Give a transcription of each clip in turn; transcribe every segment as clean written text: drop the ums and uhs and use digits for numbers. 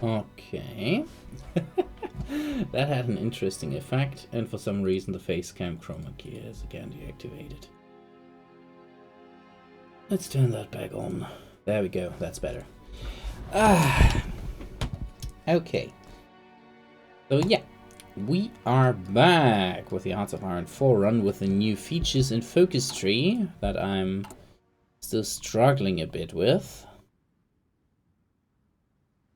Okay. That had an interesting effect, and for some reason the face cam chroma key is again deactivated. Let's turn that back on. There we go, that's better. Okay. So yeah, we are back with the Hearts of Iron 4 run with the new features in Focus Tree that I'm still struggling a bit with.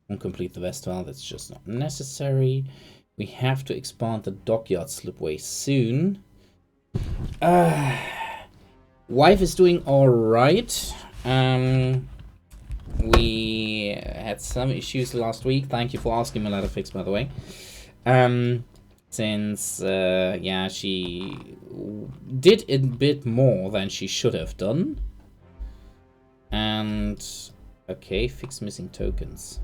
Won't complete the Vestval, that's just not necessary. We have to expand the dockyard slipway soon. Wife is doing alright. We had some issues last week. Thank you for asking me, Fix, by the way. Since, yeah, she did a bit more than she should have done. And, okay, fix missing tokens.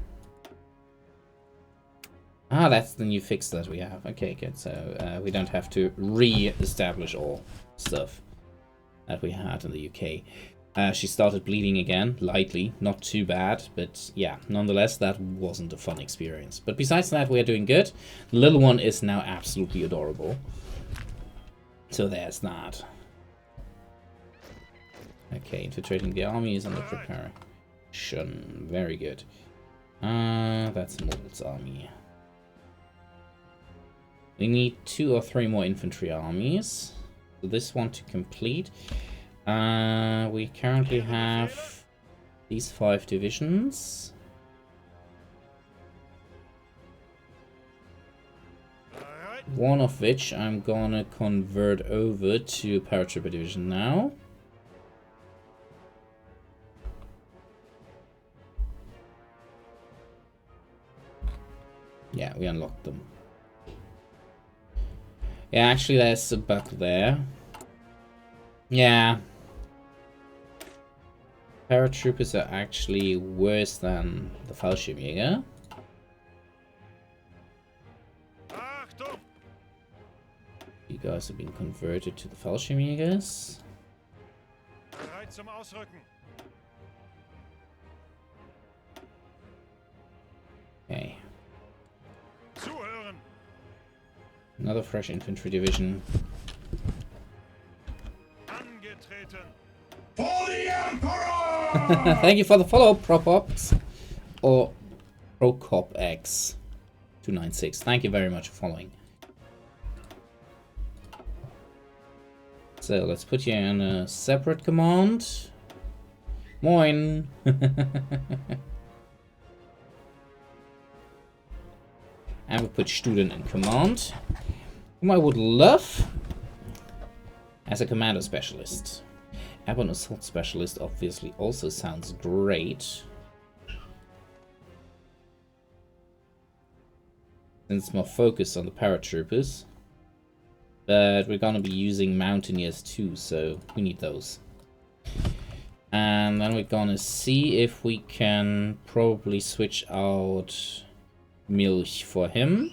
Ah, that's the new fix that we have. Okay, good. So we don't have to re-establish all stuff that we had in the UK. She started bleeding again, lightly, not too bad, but yeah, nonetheless, that wasn't a fun experience. But besides that, we're doing good. The little one is now absolutely adorable. So there's that. Okay, infiltrating the army is under preparation. Very good. That's Mold's army. We need 2 or 3 more infantry armies. So this one to complete. We currently have these 5 divisions. One of which I'm gonna convert over to paratrooper division now. Yeah, we unlocked them. Yeah, actually there's a bug there. Yeah. Paratroopers are actually worse than the Fallschirmjäger. You guys have been converted to the Fallschirmjägers. Okay. Another fresh infantry division. For the Emperor! Thank you for the follow, Propops. Or ProcopX 296. Thank you very much for following. So let's put you in a separate command. Moin. And we put Student in command, whom I would love as a commander specialist. Airborne assault specialist obviously also sounds great. Since more focus on the paratroopers. But we're gonna be using mountaineers too, so we need those. And then we're gonna see if we can probably switch out Milch for him.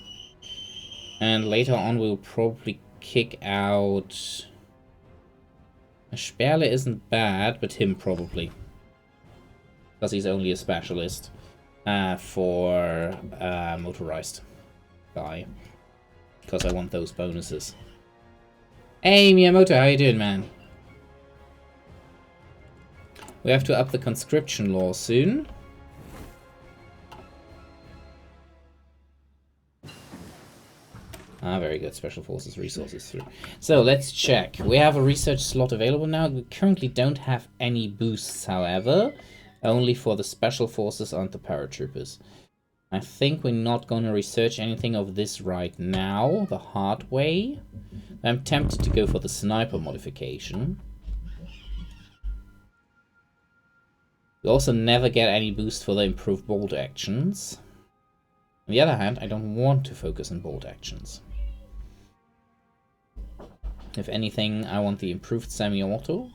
And later on we'll probably kick out... Sperle isn't bad, but him probably. Because he's only a specialist for motorized guy. Because I want those bonuses. Hey Miyamoto, how you doing, man? We have to up the conscription law soon. Ah, very good. Special Forces resources through. So let's check. We have a research slot available now. We currently don't have any boosts, however. Only for the Special Forces and the paratroopers. I think we're not going to research anything of this right now, the hard way. I'm tempted to go for the sniper modification. We also never get any boost for the improved bolt actions. On the other hand, I don't want to focus on bolt actions. If anything, I want the improved semi-auto.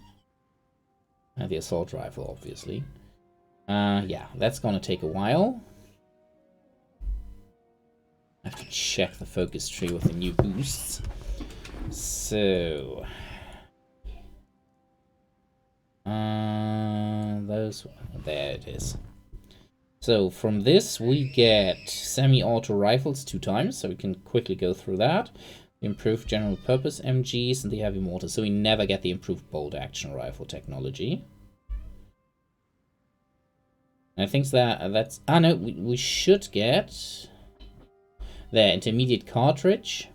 And the assault rifle, obviously. Yeah, that's gonna take a while. I have to check the focus tree with the new boosts. So... those... there it is. So from this we get semi-auto rifles 2 times, so we can quickly go through that. Improved general purpose MGs and the heavy mortar, so we never get the improved bolt action rifle technology. And I think that's... Ah no, we should get... There, intermediate cartridge.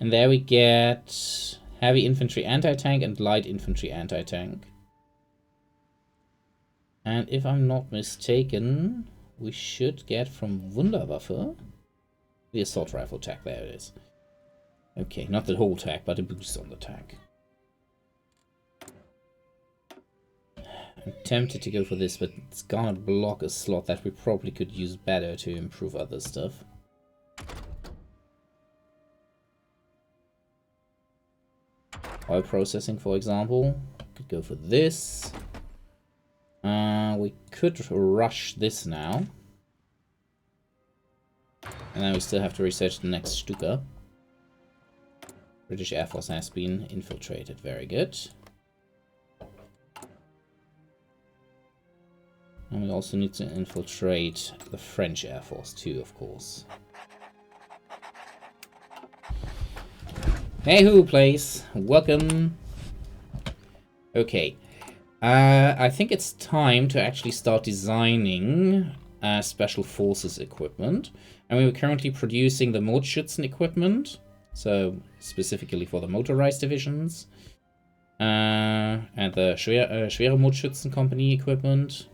And there we get heavy infantry anti-tank and light infantry anti-tank. And if I'm not mistaken, we should get from Wunderwaffe the assault rifle tag. There it is. Okay, not the whole tag, but a boost on the tag. I'm tempted to go for this, but it's gonna block a slot that we probably could use better to improve other stuff. Oil processing, for example. Could go for this. We could rush this now. And then we still have to research the next Stuka. British Air Force has been infiltrated. Very good. And we also need to infiltrate the French Air Force too, of course. Hey who plays? Welcome. Okay. I think it's time to actually start designing special forces equipment. And we were currently producing the Mordschützen equipment. So specifically for the motorized divisions. And the Schwere Mordschützen Company equipment.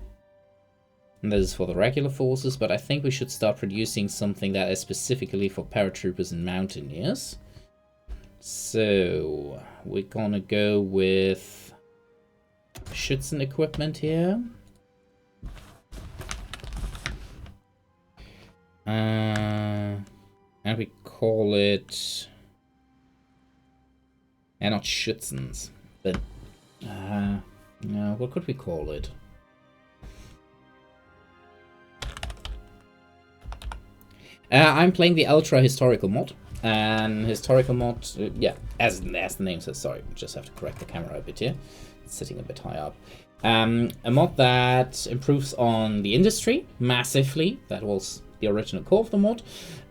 And this is for the regular forces. But I think we should start producing something that is specifically for paratroopers and mountaineers. So we're gonna go with Schützen equipment here. And we call it... And not Schützens, but... no, what could we call it? I'm playing the Ultra Historical mod. And Historical mod, yeah, as the name says, sorry, just have to correct the camera a bit here. It's sitting a bit high up. A mod that improves on the industry massively. That was the original core of the mod.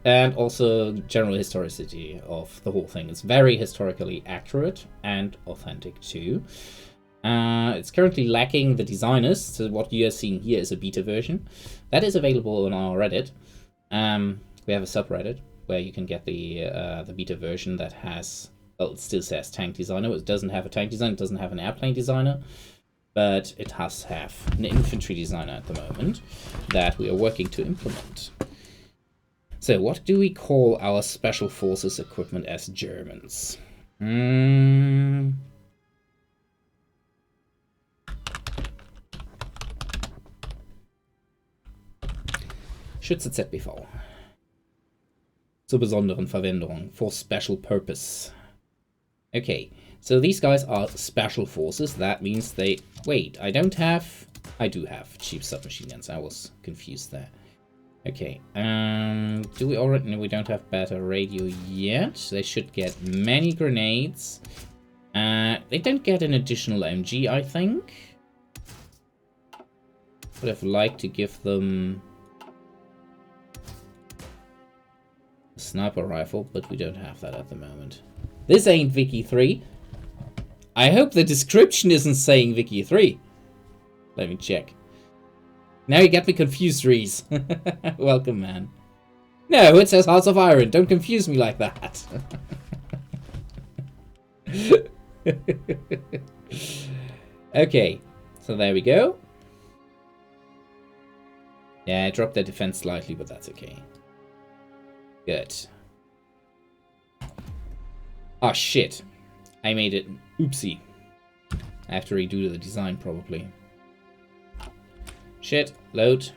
And also general historicity of the whole thing. It's very historically accurate and authentic too. It's currently lacking the designers, so what you are seeing here is a beta version. That is available on our Reddit. We have a subreddit where you can get the beta version that has, well, it still says tank designer. It doesn't have a tank designer, it doesn't have an airplane designer, but it does have an infantry designer at the moment that we are working to implement. So what do we call our special forces equipment as Germans? Schütze ZBV. Zur besonderen Verwendung. For special purpose. Okay, so these guys are special forces. That means they... Wait, I do have cheap submachine guns. I was confused there. Okay, do we already... No, we don't have better radio yet. They should get many grenades. They don't get an additional MG, I think. Would have liked to give them... sniper rifle, but we don't have that at the moment. This ain't Wiki 3. I hope the description isn't saying Wiki 3. Let me check. Now you get me confused, Reese. Welcome, man. No, it says Hearts of Iron. Don't confuse me like that. Okay, so there we go. Yeah, I dropped their defense slightly, but that's okay. Good. Oh shit. I made it. Oopsie. I have to redo the design probably. Shit. Load.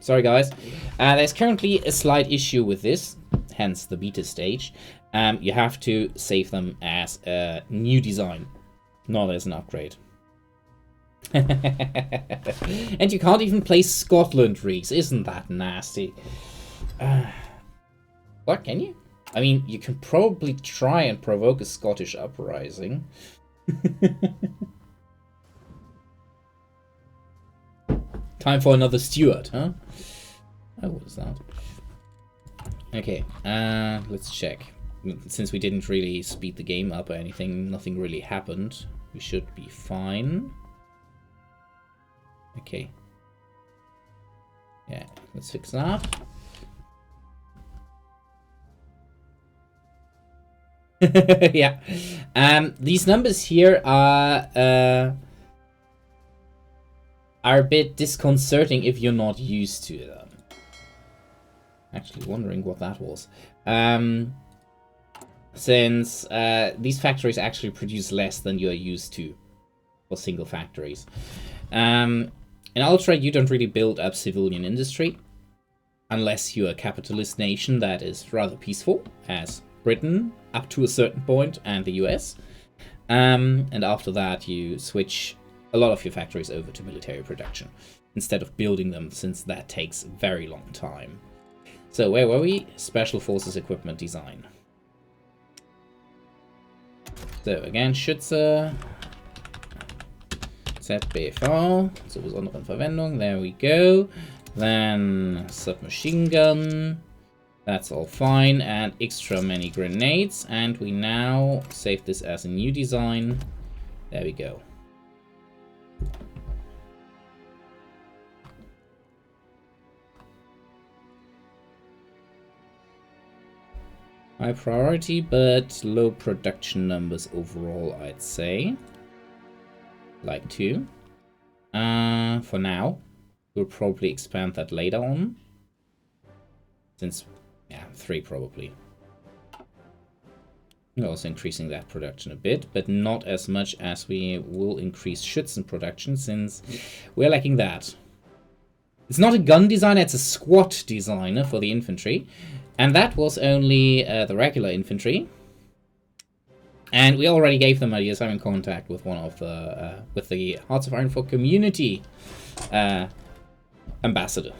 Sorry guys. There's currently a slight issue with this. Hence the beta stage. You have to save them as a new design. Not as an upgrade. And you can't even play Scotland, Reeks. Isn't that nasty? What, can you? I mean, you can probably try and provoke a Scottish uprising. Time for another steward, huh? Oh, what is that? Okay, let's check. Since we didn't really speed the game up or anything, nothing really happened. We should be fine. Okay. Yeah, let's fix that. Yeah. These numbers here are a bit disconcerting if you're not used to them. Actually wondering what that was. Since these factories actually produce less than you're used to for single factories. In Ultra, you don't really build up civilian industry unless you're a capitalist nation that is rather peaceful, as Britain up to a certain point and the US. And after that, you switch a lot of your factories over to military production instead of building them, since that takes a very long time. So where were we? Special Forces Equipment Design. So again, Schütze, ZBV, zur besonderen Verwendung, there we go. Then submachine gun, that's all fine, and extra many grenades. And we now save this as a new design. There we go. High priority, but low production numbers overall, I'd say. Like 2. For now. We'll probably expand that later on. Since, yeah, 3 probably. We're also increasing that production a bit, but not as much as we will increase Schützen production, since we're lacking that. It's not a gun designer, it's a squad designer for the infantry. And that was only the regular infantry. And we already gave them ideas. I'm in contact with one of the with the Hearts of Iron 4 community ambassador.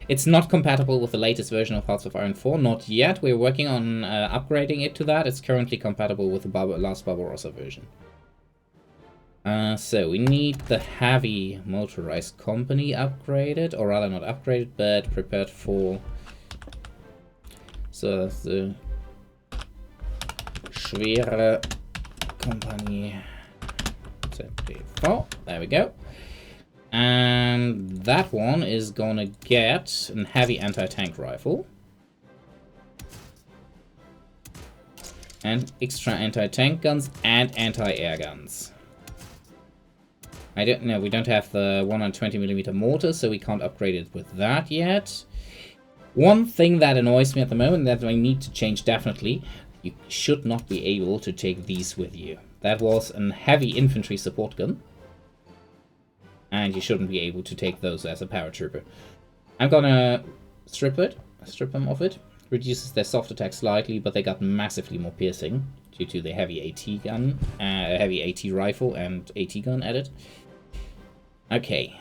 It's not compatible with the latest version of Hearts of Iron 4, not yet. We're working on upgrading it to that. It's currently compatible with the last Barbarossa version. So we need the heavy motorized company upgraded, or rather not upgraded, but prepared for. So the schwere Kompanie ZBV. There we go. And that one is gonna get a heavy anti-tank rifle. And extra anti-tank guns and anti-air guns. I don't know, we don't have the 120mm mortar, so we can't upgrade it with that yet. One thing that annoys me at the moment that I need to change definitely, you should not be able to take these with you. That was a heavy infantry support gun. And you shouldn't be able to take those as a paratrooper. I'm gonna strip them of it. Reduces their soft attack slightly, but they got massively more piercing due to the heavy AT gun, heavy AT rifle and AT gun added. Okay.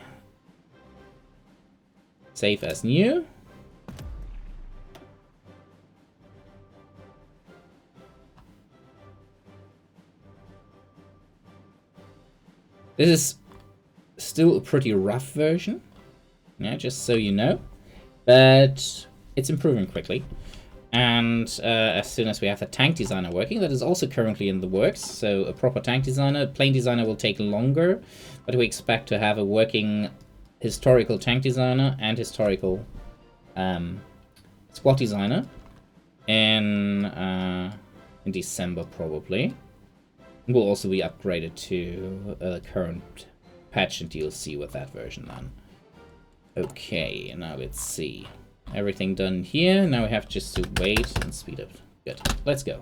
Save as new. This is still a pretty rough version, yeah, just so you know, but it's improving quickly. And as soon as we have a tank designer working, that is also currently in the works, so a proper tank designer, plane designer will take longer, but we expect to have a working historical tank designer and historical squad designer in December probably. Will also be upgraded to the current patch and DLC with that version then. Okay, now let's see. Everything done here. Now we have just to wait and speed up. Good. Let's go.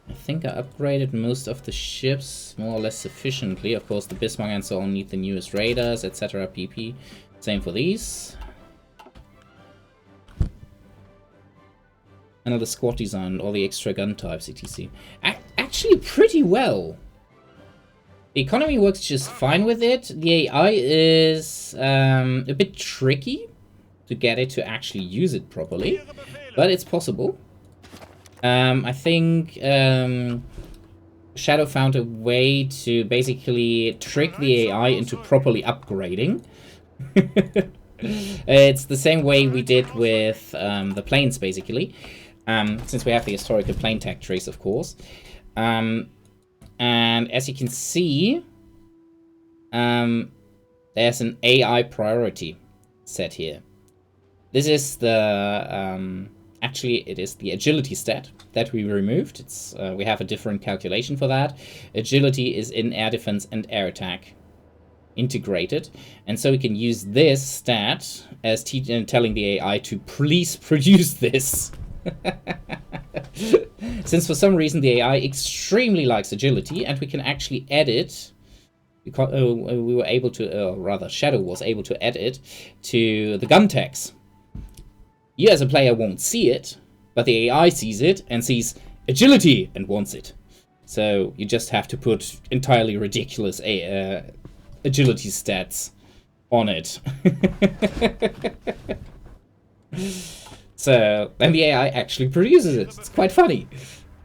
I think I upgraded most of the ships more or less sufficiently. Of course, the Bismarck and so on need the newest radars, etc. PP. Same for these. Another squad design, all the extra gun types, etc. Actually, pretty well. The economy works just fine with it. The AI is a bit tricky to get it to actually use it properly, but it's possible. I think Shadow found a way to basically trick the AI into properly upgrading. It's the same way we did with the planes, basically. Since we have the historical plane tech trees, of course. And as you can see, there's an AI priority set here. This is the... actually, it is the agility stat that we removed. It's we have a different calculation for that. Agility is in air defense and air attack integrated. And so we can use this stat as telling the AI to please produce this. Since for some reason the AI extremely likes agility, and we can actually add it, because we were able to, rather Shadow was able to add it to the gun tags. You as a player won't see it, but the AI sees it and sees agility and wants it. So you just have to put entirely ridiculous agility stats on it. So then the AI actually produces it. It's quite funny.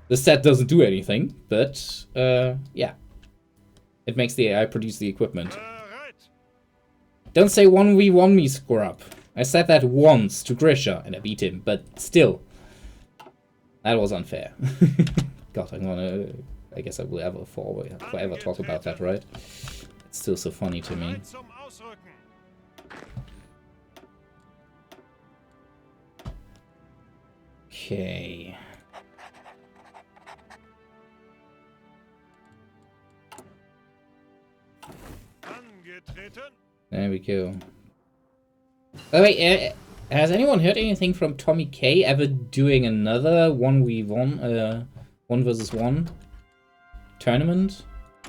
The stat doesn't do anything, but yeah. It makes the AI produce the equipment. Don't say 1v1 me, scrub. I said that once to Grisha, and I beat him, but still. That was unfair. God, I guess I will forever talk about that, right? It's still so funny to me. Okay. There we go. Oh wait, has anyone heard anything from Tommy K ever doing another 1v1, 1 versus 1 tournament?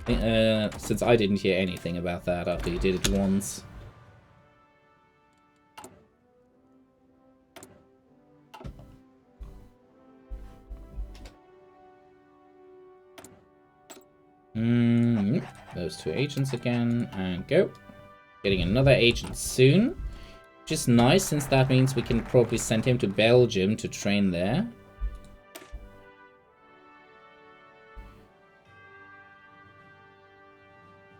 Since I didn't hear anything about that after he did it once. Those 2 agents again, and go. Getting another agent soon. Which is nice, since that means we can probably send him to Belgium to train there.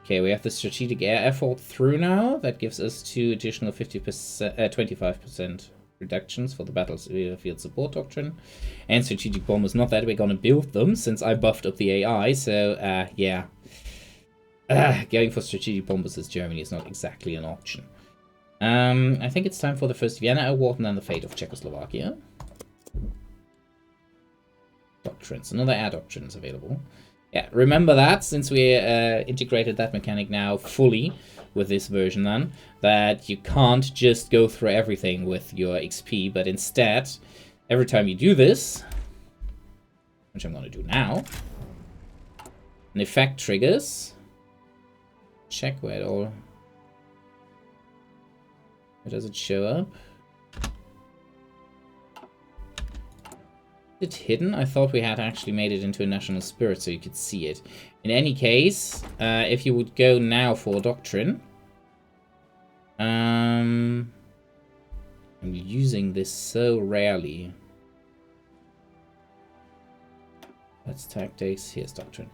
Okay, we have the strategic air effort through now. That gives us 2 additional 25% reductions for the battlefield support doctrine. And strategic bombers, not that we're gonna build them, since I buffed up the AI, so yeah. Going for strategic bombers as Germany is not exactly an option. I think it's time for the first Vienna Award and then the fate of Czechoslovakia. Doctrines. Another air doctrine is available. Yeah, remember that, since we integrated that mechanic now fully with this version then, that you can't just go through everything with your XP, but instead, every time you do this, which I'm going to do now, an effect triggers. Check where it all... Where does it show up? Is it hidden? I thought we had actually made it into a national spirit so you could see it. In any case, if you would go now for doctrine... I'm using this so rarely. That's tactics. Here's doctrine.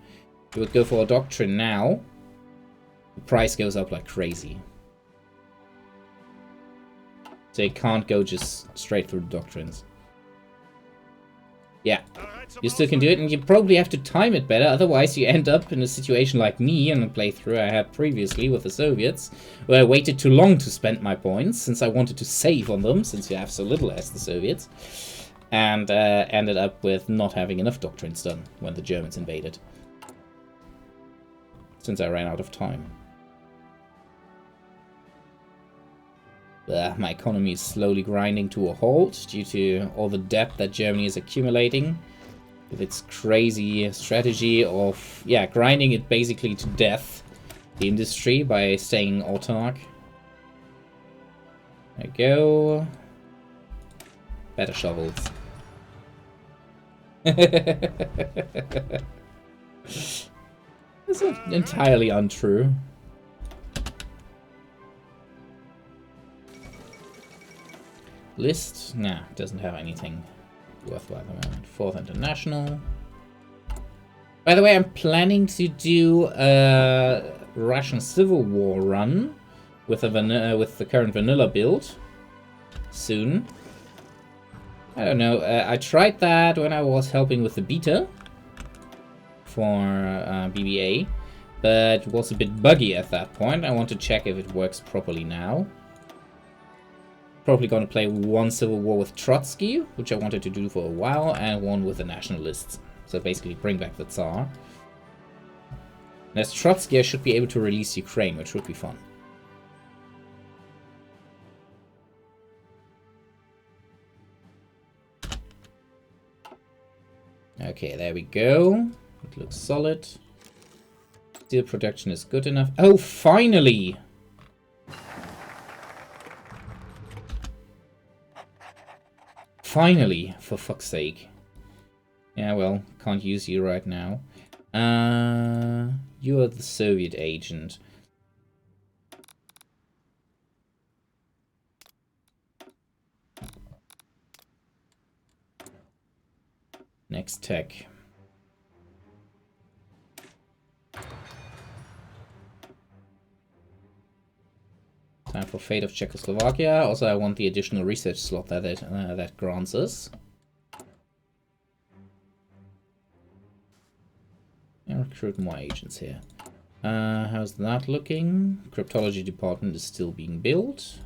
If you would go for a doctrine now, the price goes up like crazy. So you can't go just straight through the doctrines. Yeah, you still can do it, and you probably have to time it better, otherwise you end up in a situation like me in a playthrough I had previously with the Soviets, where I waited too long to spend my points, since I wanted to save on them, since you have so little as the Soviets, and ended up with not having enough doctrines done when the Germans invaded, since I ran out of time. My economy is slowly grinding to a halt due to all the debt that Germany is accumulating with its crazy strategy of, yeah, grinding it basically to death, the industry, by staying autark. There we go. Better shovels. That's not entirely untrue. List? Nah, doesn't have anything worthwhile at the moment. 4th International. By the way, I'm planning to do a Russian Civil War run with the current vanilla build soon. I don't know. I tried that when I was helping with the beta for BBA, but it was a bit buggy at that point. I want to check if it works properly now. Probably going to play one Civil War with Trotsky, which I wanted to do for a while, and one with the Nationalists. So basically bring back the Tsar. And as Trotsky, I should be able to release Ukraine, which would be fun. Okay, there we go. It looks solid. Steel production is good enough. Oh, finally! Finally, for fuck's sake. Yeah, well, can't use you right now. You are the Soviet agent. Next tech. Time for Fate of Czechoslovakia. Also, I want the additional research slot that grants us. And recruit more agents here. How's that looking? Cryptology department is still being built.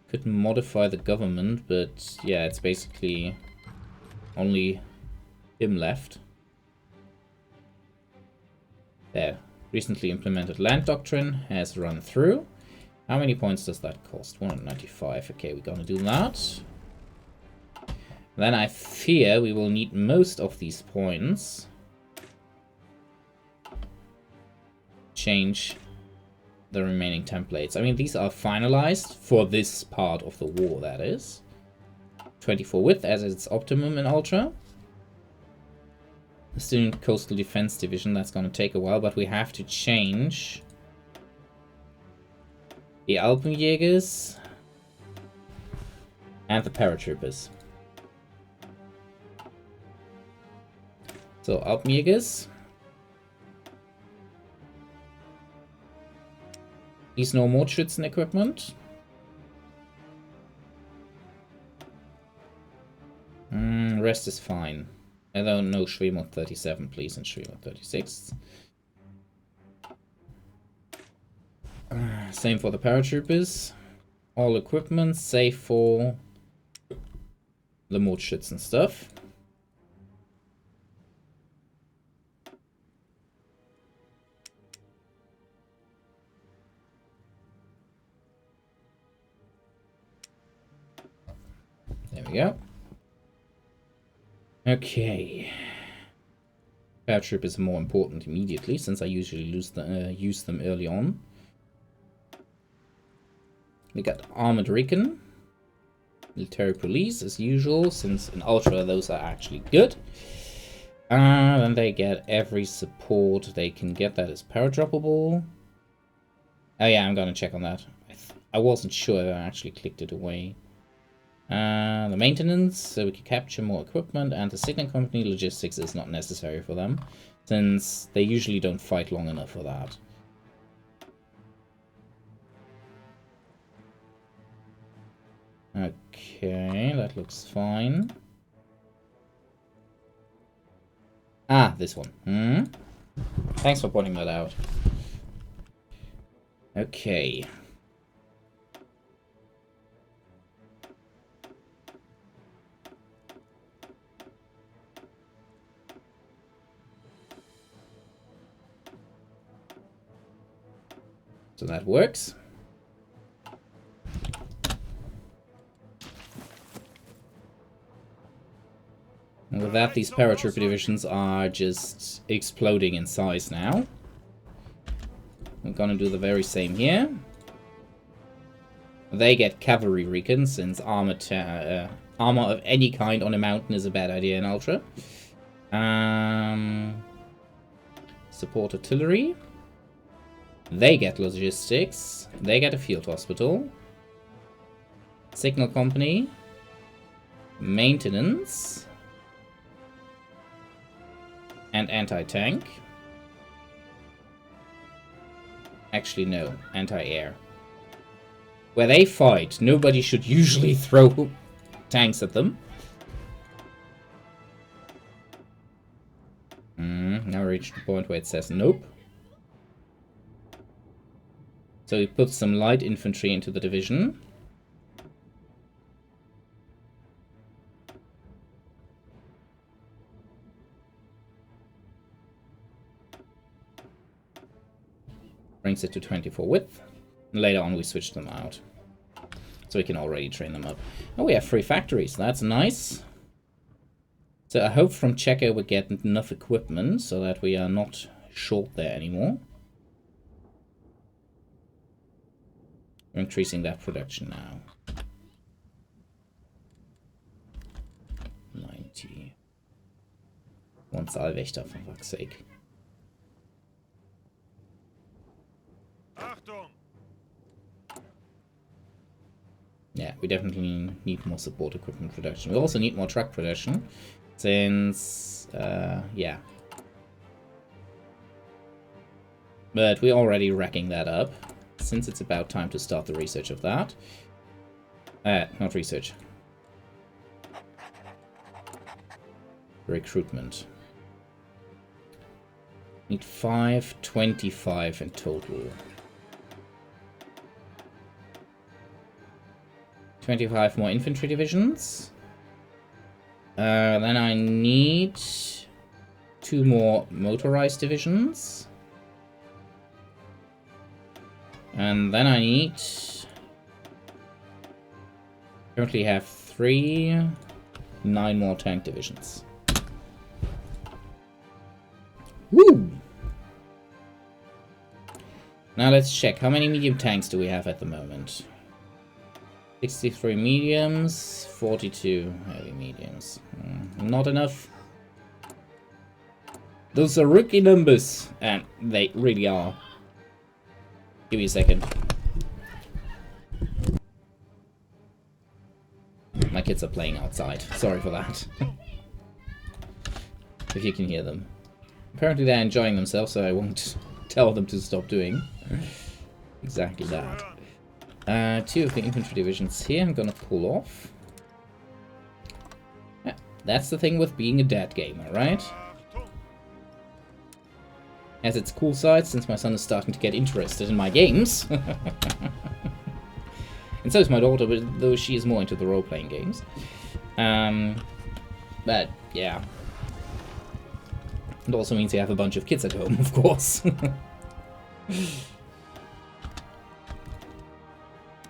Could modify the government, but yeah, it's basically only him left. There. Recently implemented land doctrine has run through. How many points does that cost? 195. Okay, we're gonna do that. Then I fear we will need most of these points. Change the remaining templates. I mean, these are finalized for this part of the war, that is. 24 width as its optimum in Ultra. The Student Coastal Defense Division, that's going to take a while, but we have to change the Alpenjägers and the Paratroopers. So, Alpenjägers. Please no more Schützen equipment. Rest is fine. Although no Schwemod 37, please, and Schwemod 36. Same for the paratroopers. All equipment, save for the Mordschützen stuff. There we go. Okay. Paratroopers are more important immediately, since I usually use them early on. We got Armored Recon. Military Police, as usual, since in Ultra those are actually good. Then they get every support they can get that is paradroppable. Oh yeah, I'm gonna check on that. I wasn't sure if I actually clicked it away. The maintenance, so we can capture more equipment, and the signal company logistics is not necessary for them, since they usually don't fight long enough for that. Okay, that looks fine. Ah, this one. Thanks for pointing that out. Okay. So that works. And with that, these paratrooper divisions are just exploding in size now. We're gonna do the very same here. They get cavalry recon, since armor of any kind on a mountain is a bad idea in Ultra. Support artillery. They get logistics. They get a field hospital. Signal company. Maintenance. And anti-tank. Actually, no. Anti-air. Where they fight, nobody should usually throw tanks at them. Now we reached the point where it says nope. So we put some light infantry into the division. Brings it to 24 width. Later on we switch them out. So we can already train them up. Oh, we have 3 factories. That's nice. So I hope from Checo we get enough equipment so that we are not short there anymore. We're increasing that production now. 90. One Saalwächter, for fuck's sake. Yeah, we definitely need more support equipment production. We also need more truck production, since, yeah. But we're already racking that up, since it's about time to start the research of that. Not research. Recruitment. Need 525 in total. 25 more infantry divisions. Then I need 2 more motorized divisions. And then I need... currently have 9 more tank divisions. Woo! Now let's check. How many medium tanks do we have at the moment? 63 mediums, 42 heavy mediums. Not enough. Those are rookie numbers. And they really are. Give me a second. My kids are playing outside. Sorry for that. If you can hear them. Apparently they're enjoying themselves, so I won't tell them to stop doing exactly that. 2 of the infantry divisions here I'm gonna pull off. Yeah, that's the thing with being a dad gamer, right? Has its cool side, since my son is starting to get interested in my games. And so is my daughter, but though she is more into the role-playing games. But, yeah. It also means you have a bunch of kids at home, of course.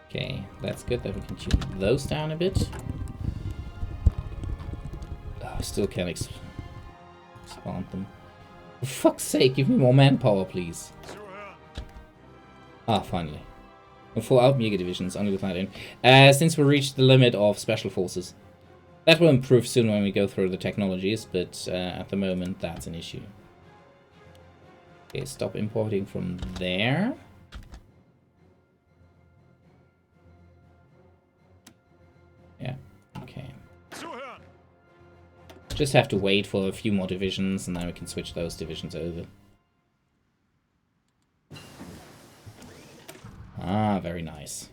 Okay, that's good that we can tune those down a bit. Oh, still can't expand them. For fuck's sake, give me more manpower, please. Ah, finally. We'll full out mega divisions, only with that in. Since we reached the limit of special forces. That will improve soon when we go through the technologies, but at the moment that's an issue. Okay, stop importing from there. Yeah, okay. Just have to wait for a few more divisions and then we can switch those divisions over. Ah, very nice.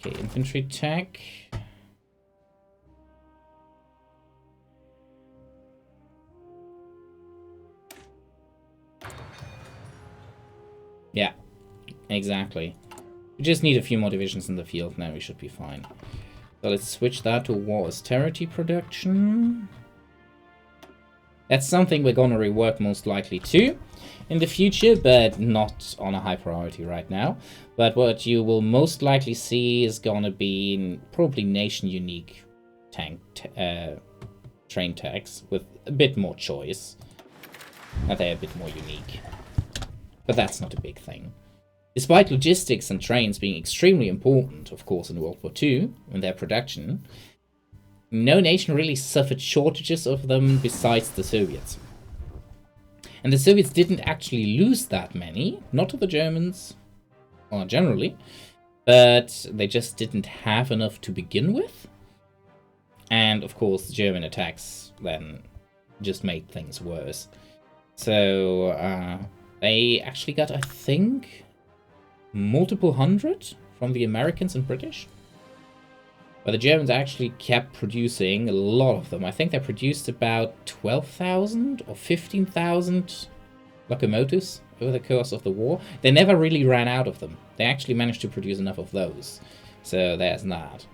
Okay, infantry tech. Yeah, exactly. We just need a few more divisions in the field, now we should be fine. So let's switch that to war austerity production. That's something we're gonna rework most likely too in the future, but not on a high priority right now. But what you will most likely see is gonna be probably nation-unique tank train tags with a bit more choice. That they're a bit more unique. But that's not a big thing. Despite logistics and trains being extremely important, of course, in World War II, in their production, no nation really suffered shortages of them besides the Soviets. And the Soviets didn't actually lose that many, not to the Germans, or generally, but they just didn't have enough to begin with. And of course, the German attacks then just made things worse. So they actually got, I think, multiple hundred from the Americans and British. But the Germans actually kept producing a lot of them. I think they produced about 12,000 or 15,000 locomotives over the course of the war. They never really ran out of them. They actually managed to produce enough of those. So there's that.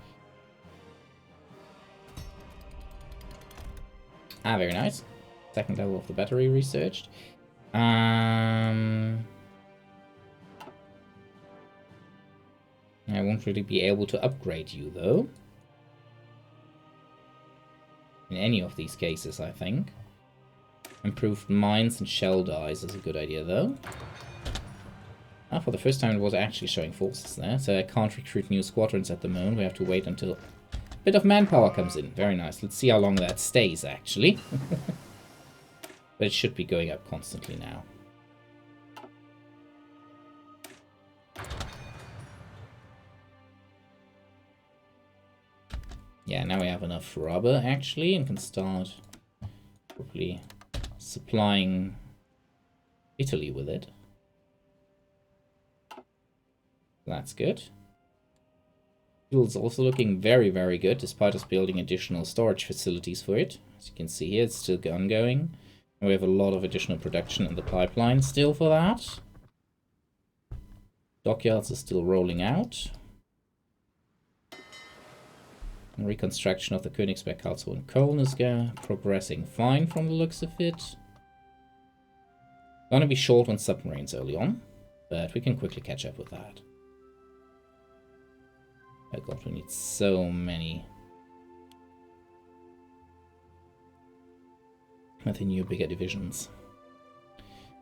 Ah, very nice. Second level of the battery researched. I won't really be able to upgrade you, though. In any of these cases, I think. Improved mines and shell dies is a good idea, though. Ah, for the first time it was actually showing forces there, so I can't recruit new squadrons at the moment. We have to wait until a bit of manpower comes in. Very nice. Let's see how long that stays, actually. But it should be going up constantly now. Yeah, now we have enough rubber, actually, and can start probably supplying Italy with it. That's good. Fuel's also looking very, very good, despite us building additional storage facilities for it. As you can see here, it's still ongoing. And we have a lot of additional production in the pipeline still for that. Dockyards are still rolling out. And reconstruction of the Königsberg, Karlsruhe and Köln is progressing fine from the looks of it. Gonna be short on submarines early on, but we can quickly catch up with that. Oh god, we need so many. With the new bigger divisions.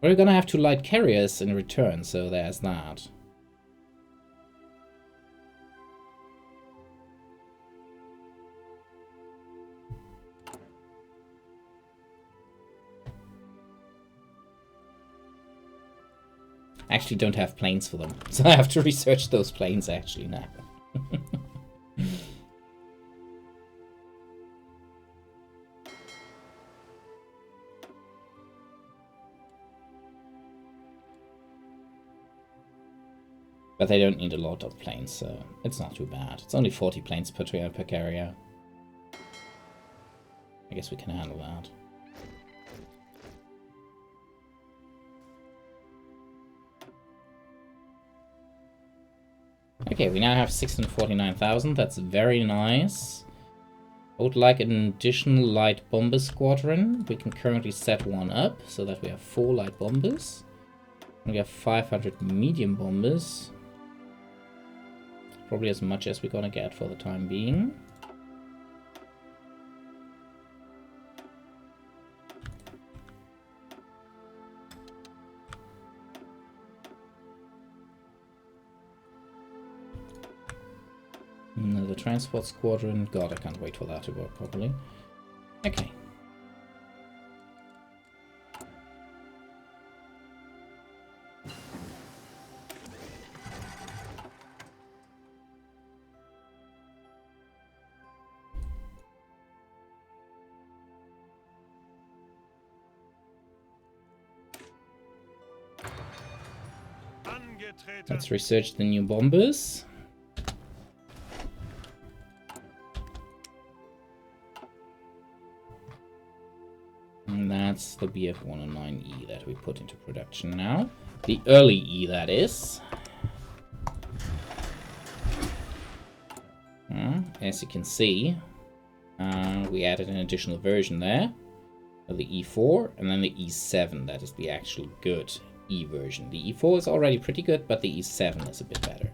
We're gonna have 2 light carriers in return, so there's that. I actually don't have planes for them, so I have to research those planes actually now. But they don't need a lot of planes, so it's not too bad. It's only 40 planes per carrier. I guess we can handle that. Okay, we now have 649,000. That's very nice. I would like an additional light bomber squadron. We can currently set one up so that we have 4 light bombers. And we have 500 medium bombers. Probably as much as we're gonna get for the time being. Another transport squadron. God, I can't wait for that to work properly. Okay. Let's research the new bombers. And that's the BF-109E that we put into production now. The early E, that is. As you can see, we added an additional version there. The E4, and then the E7, that is the actual good E version. The E4 is already pretty good, but the E7 is a bit better.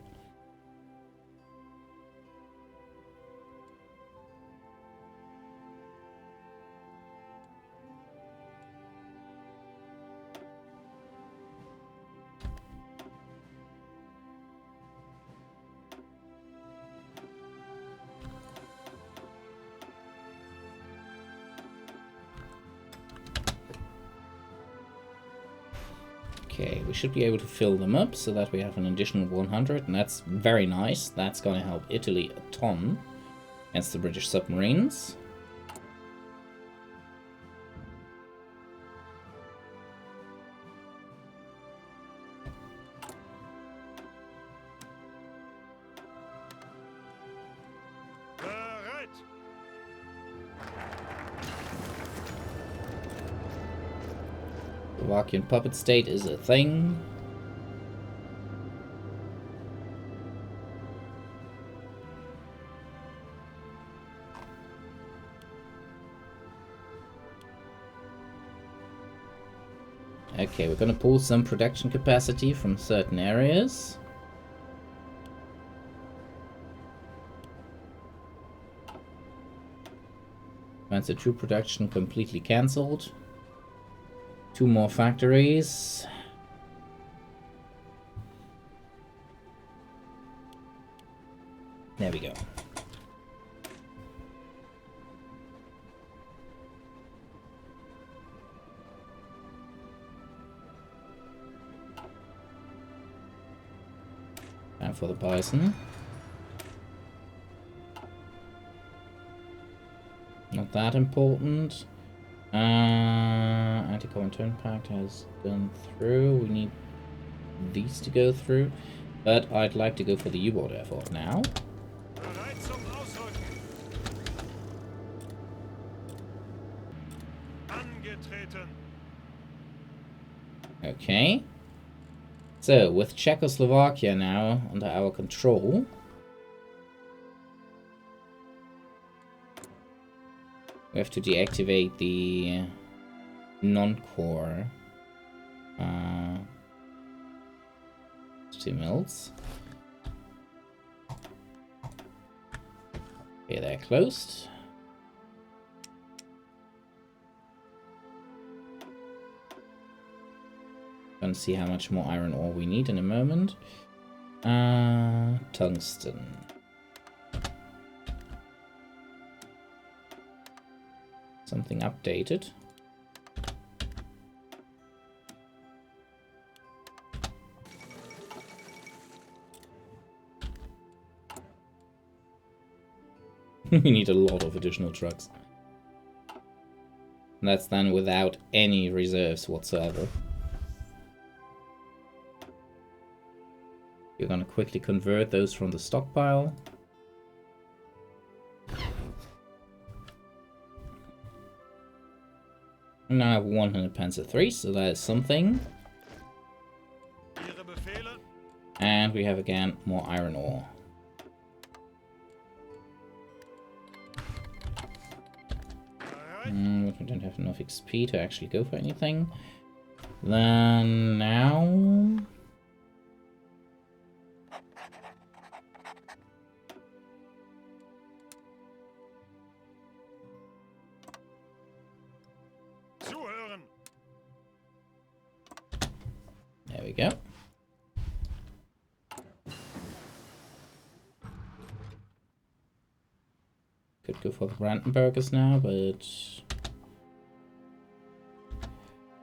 Okay, we should be able to fill them up so that we have an additional 100, and that's very nice. That's going to help Italy a ton. against the British submarines. Slovakian puppet state is a thing. Okay, we're gonna pull some production capacity from certain areas. Fancy 2 production completely cancelled. 2 more factories. There we go. Time for the Bison. Not that important. Anti-Comintern Pact has gone through. We need these to go through. But I'd like to go for the U-boat effort now. Okay. So, with Czechoslovakia now under our control, we have to deactivate the non-core stimulants. Okay, they're closed. Gonna see how much more iron ore we need in a moment. Tungsten. Something updated. We need a lot of additional trucks. And that's then without any reserves whatsoever. You're gonna quickly convert those from the stockpile. Now I have 100 Panzer III, so that is something. And we have again more iron ore. But we don't have enough XP to actually go for anything. Then now... There we go. Could go for the Brandenburgers now, but...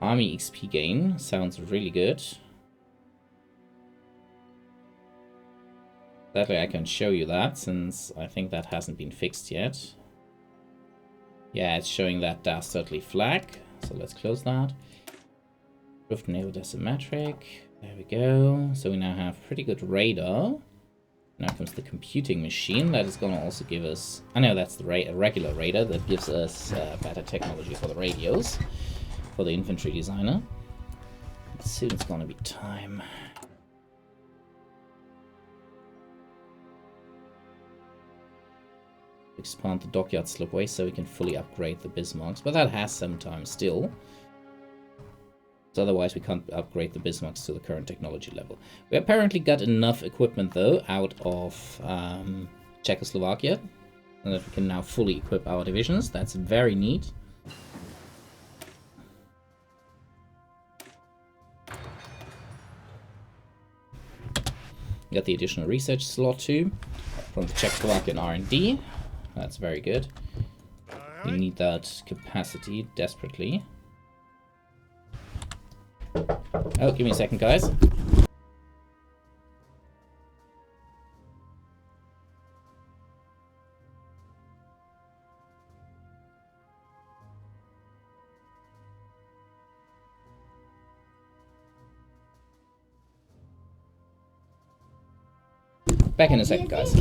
Army XP gain sounds really good. Sadly, I can show you that, since I think that hasn't been fixed yet. Yeah, it's showing that dastardly flag, so let's close that. Improved naval asymmetric. There we go. So we now have pretty good radar. Now comes the computing machine. That is going to also give us... I know that's the regular radar. That gives us better technology for the radios. For the infantry designer. Soon it's going to be time. Expand the dockyard slipway so we can fully upgrade the Bismarcks. But that has some time still. So otherwise we can't upgrade the Bismarcks to the current technology level. We apparently got enough equipment though out of Czechoslovakia. And that we can now fully equip our divisions. That's very neat. Got the additional research slot too from the Czechoslovakian R&D. That's very good. We need that capacity desperately. Oh, give me a second, guys. Back in a second, guys.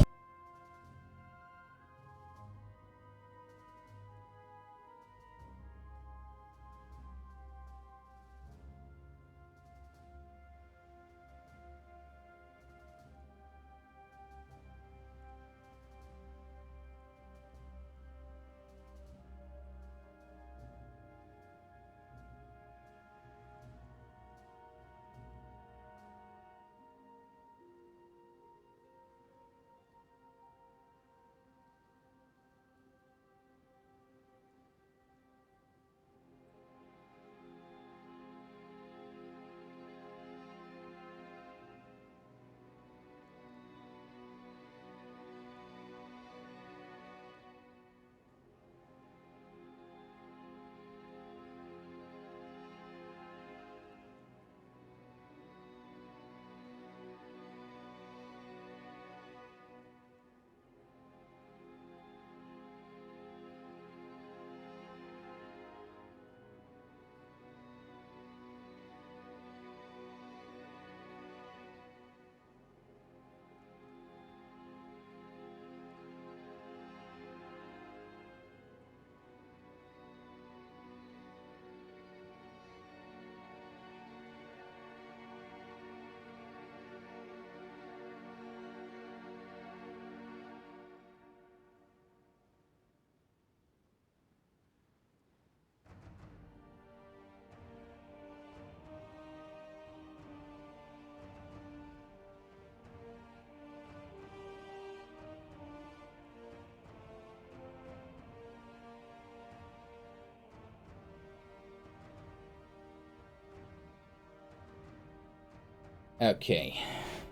Okay,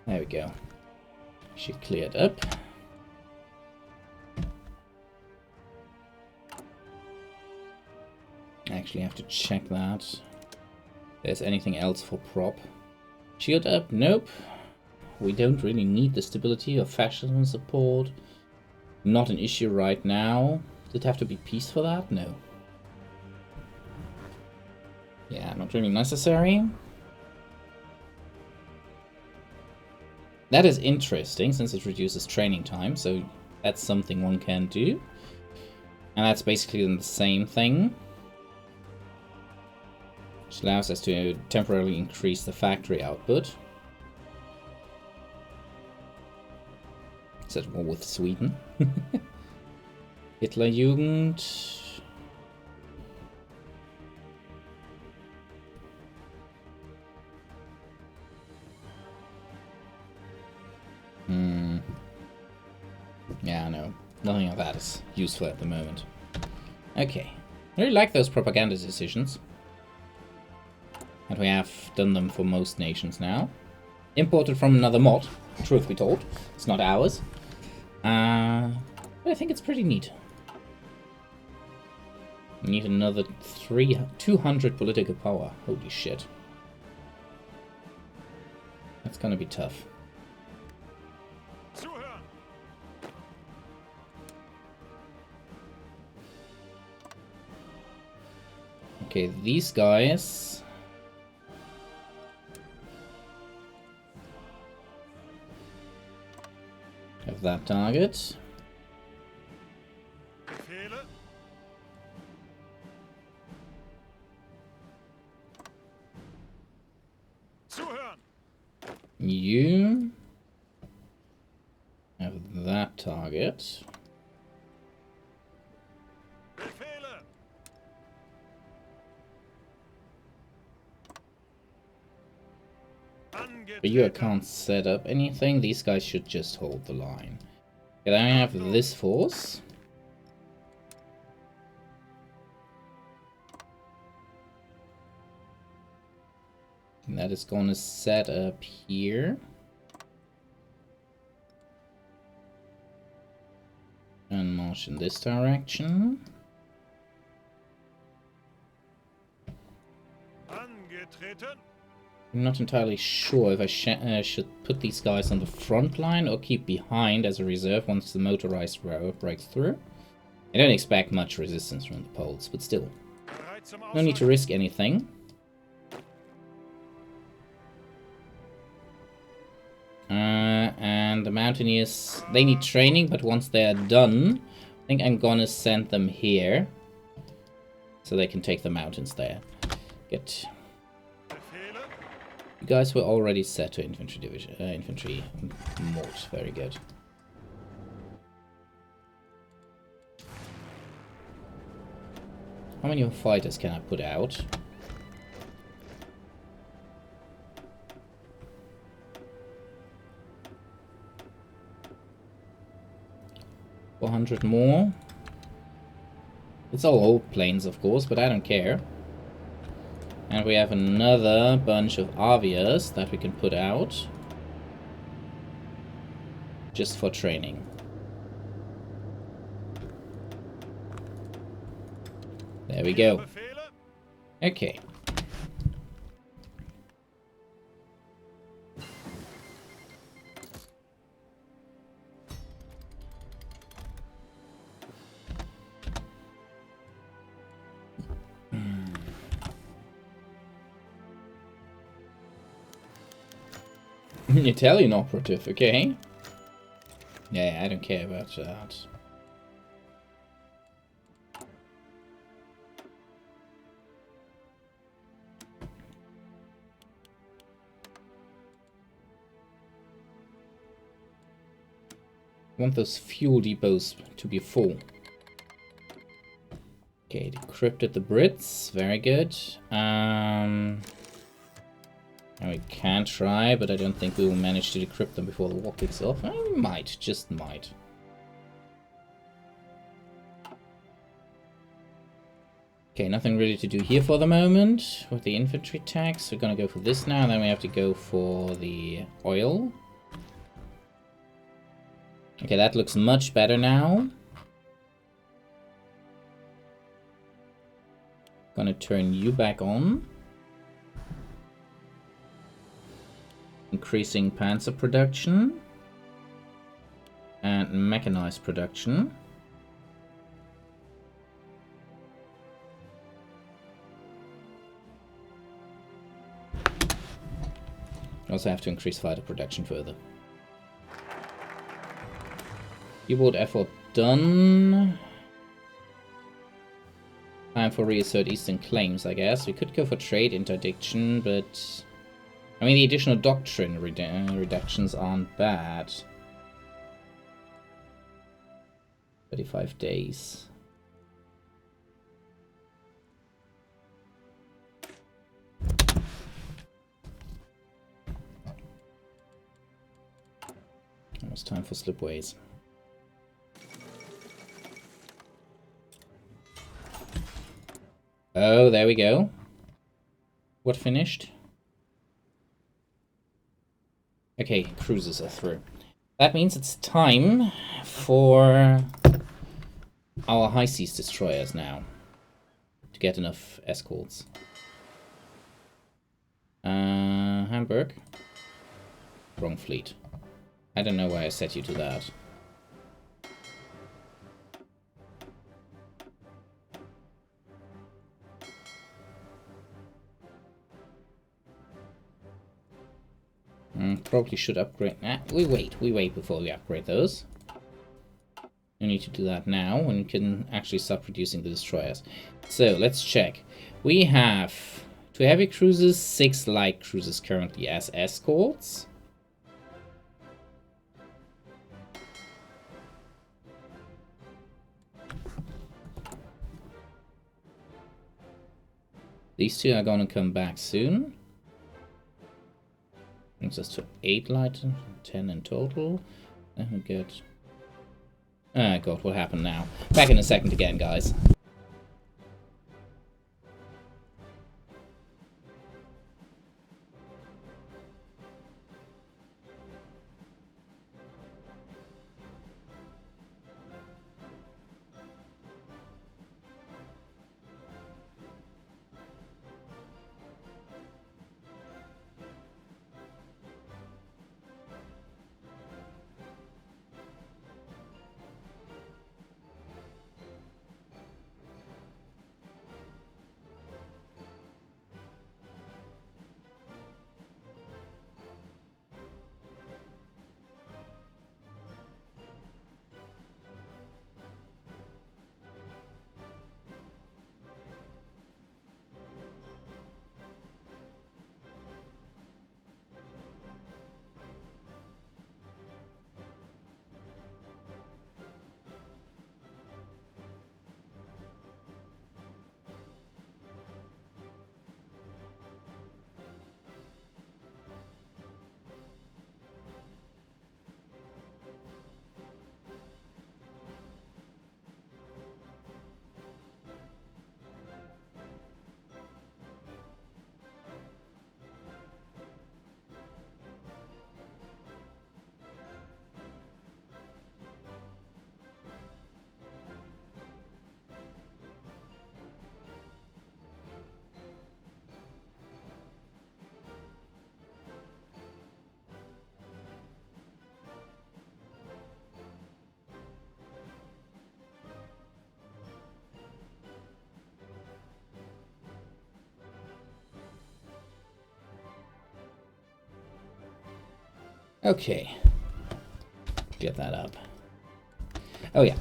there we go. She cleared up. I actually have to check that. If there's anything else for prop. Shield up? Nope. We don't really need the stability or fascism support. Not an issue right now. Did it have to be peace for that? No. Yeah, not really necessary. That is interesting, since it reduces training time, so that's something one can do. And that's basically the same thing. Which allows us to temporarily increase the factory output. Is that war with Sweden? Hitlerjugend. Yeah, no. Nothing of that is useful at the moment. Okay. I really like those propaganda decisions. And we have done them for most nations now. Imported from another mod, truth be told. It's not ours. But I think it's pretty neat. We need another 200 political power. Holy shit. That's gonna be tough. Okay, these guys have that target. You have that target. But you can't set up anything. These guys should just hold the line. Okay, then I have this force. And that is going to set up here. And march in this direction. I'm not entirely sure if I should put these guys on the front line or keep behind as a reserve once the motorized row breaks through. I don't expect much resistance from the Poles, but still. No need to risk anything. And And the Mountaineers, they need training, but once they're done, I think I'm gonna send them here. So they can take the mountains there. Good. You guys were already set to infantry division, infantry mode. Very good. How many fighters can I put out? $400 more. It's all old planes, of course, but I don't care. And we have another bunch of Avias that we can put out. Just for training. There we go. Okay. Italian operative, okay. Yeah, I don't care about that. I want those fuel depots to be full. Okay, decrypted the Brits. Very good. And we can try, but I don't think we will manage to decrypt them before the war kicks off. I might, just might. Okay, nothing really to do here for the moment with the infantry tax. We're gonna go for this now, and then we have to go for the oil. Okay, that looks much better now. Gonna turn you back on. Increasing panzer production. And mechanized production. Also have to increase fighter production further. U-boat effort done. Time for reassert eastern claims, I guess. We could go for trade interdiction, but I mean the additional doctrine reductions aren't bad. 35 days. Almost time for slipways. Oh, there we go. What finished? Okay, cruisers are through. That means it's time for our high seas destroyers now to get enough escorts. Hamburg. Wrong fleet. I don't know why I set you to that. Probably should upgrade. We wait before we upgrade those. You need to do that now when you can actually start producing the destroyers. So let's check. We have 2 heavy cruisers, 6 light cruisers currently as escorts. These 2 are going to come back soon. Brings us to 8 light, 10 in total. Then we get... Ah, God, what happened now? Back in a second again, guys. Okay. Get that up. Oh yeah.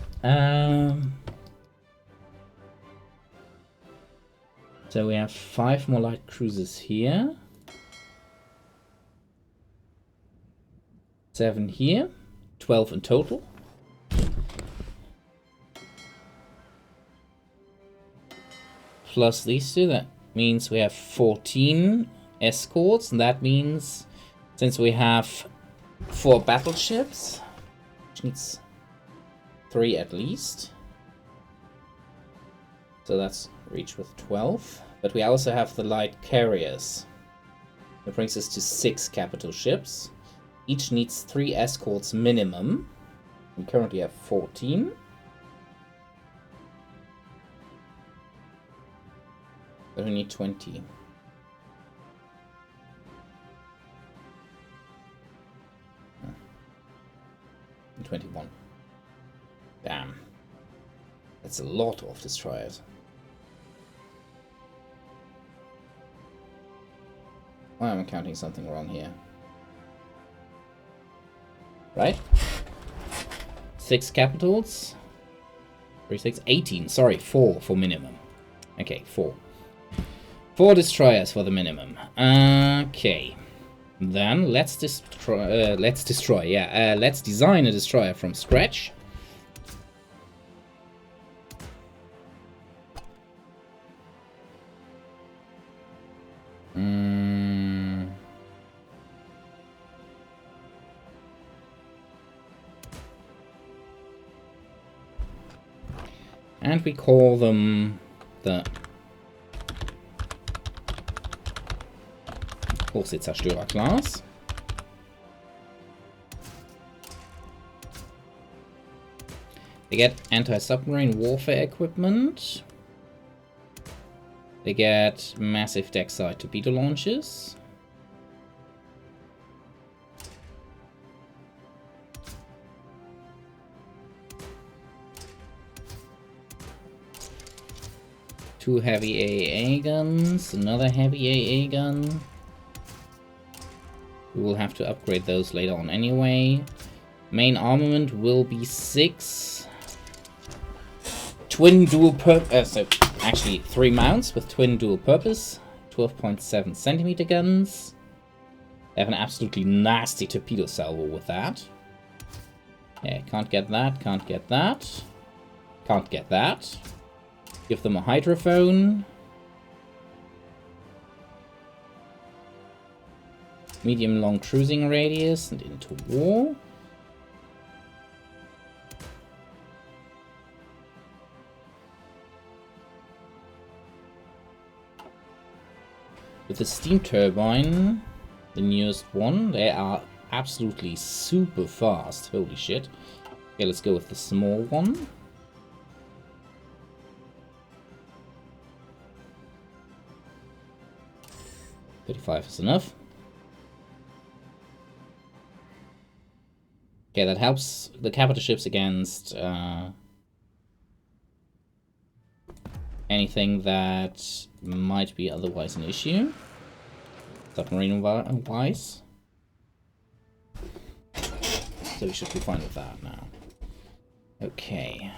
So we have 5 more light cruisers here. 7 here. 12 in total. Plus these 2, that means we have 14 escorts, and that means since we have 4 battleships, which needs 3 at least, so that's reached with 12. But we also have the light carriers. That brings us to 6 capital ships. Each needs 3 escorts minimum. We currently have 14. But we need 20. Oh. 21. Damn. That's a lot of destroyers. Why am I counting something wrong here? Right? 6 capitals. 3, 6, 18. Sorry, 4 for minimum. Okay, 4. 4 destroyers for the minimum. Okay. Then let's destroy. Let's design a destroyer from scratch. And we call them the Hochseezerstörer class. They get anti-submarine warfare equipment. They get massive deck-side torpedo launches. Two heavy AA guns, another heavy AA gun. We will have to upgrade those later on anyway. Main armament will be 6 twin dual purpose, so actually 3 mounts with twin dual purpose, 12.7 centimeter guns. They have an absolutely nasty torpedo salvo with that. Yeah, can't get that, can't get that. Can't get that. Give them a hydrophone. Medium long cruising radius and into war. With the steam turbine, the newest one, they are absolutely super fast. Holy shit. Okay, let's go with the small one. 35 is enough. Okay, that helps the capital ships against anything that might be otherwise an issue, submarine-wise. So we should be fine with that now. Okay.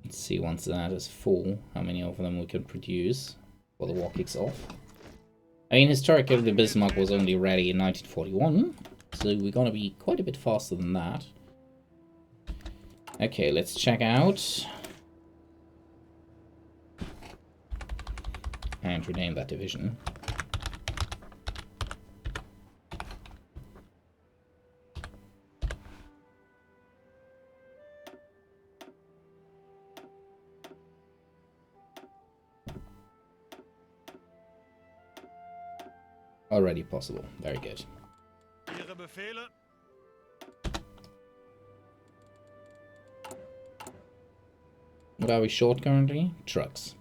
Let's see, once that is full, how many of them we can produce before the war kicks off. I mean, historically, the Bismarck was only ready in 1941, so we're gonna be quite a bit faster than that. Okay, let's check out and rename that division. Already possible. Very good. Ihre Befehle? What are we short currently? Trucks.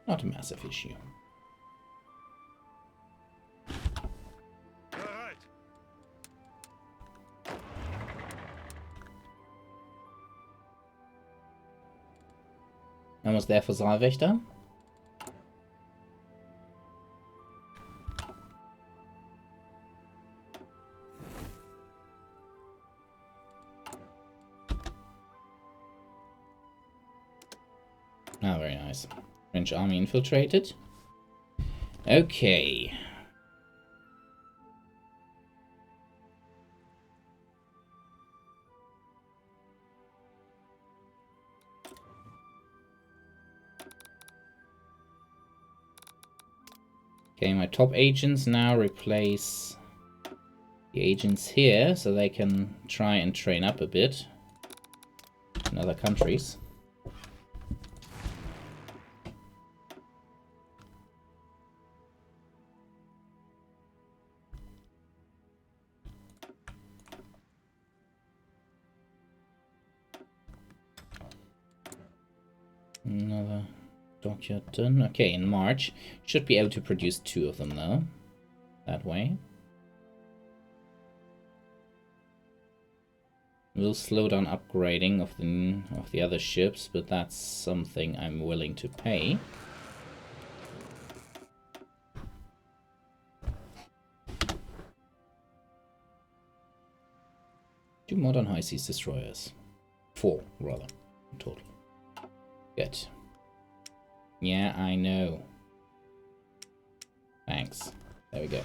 Not a massive issue. Bereit. How almost there for Saalwächter. Ah, very nice. French army infiltrated. Okay. Okay, my top agents now replace the agents here, so they can try and train up a bit in other countries. Another dockyard done. Okay, in March. Should be able to produce 2 of them, though. That way. We'll slow down upgrading of the other ships, but that's something I'm willing to pay. Two modern high seas destroyers. 4, rather, in total. Good. Yeah, I know. Thanks. There we go.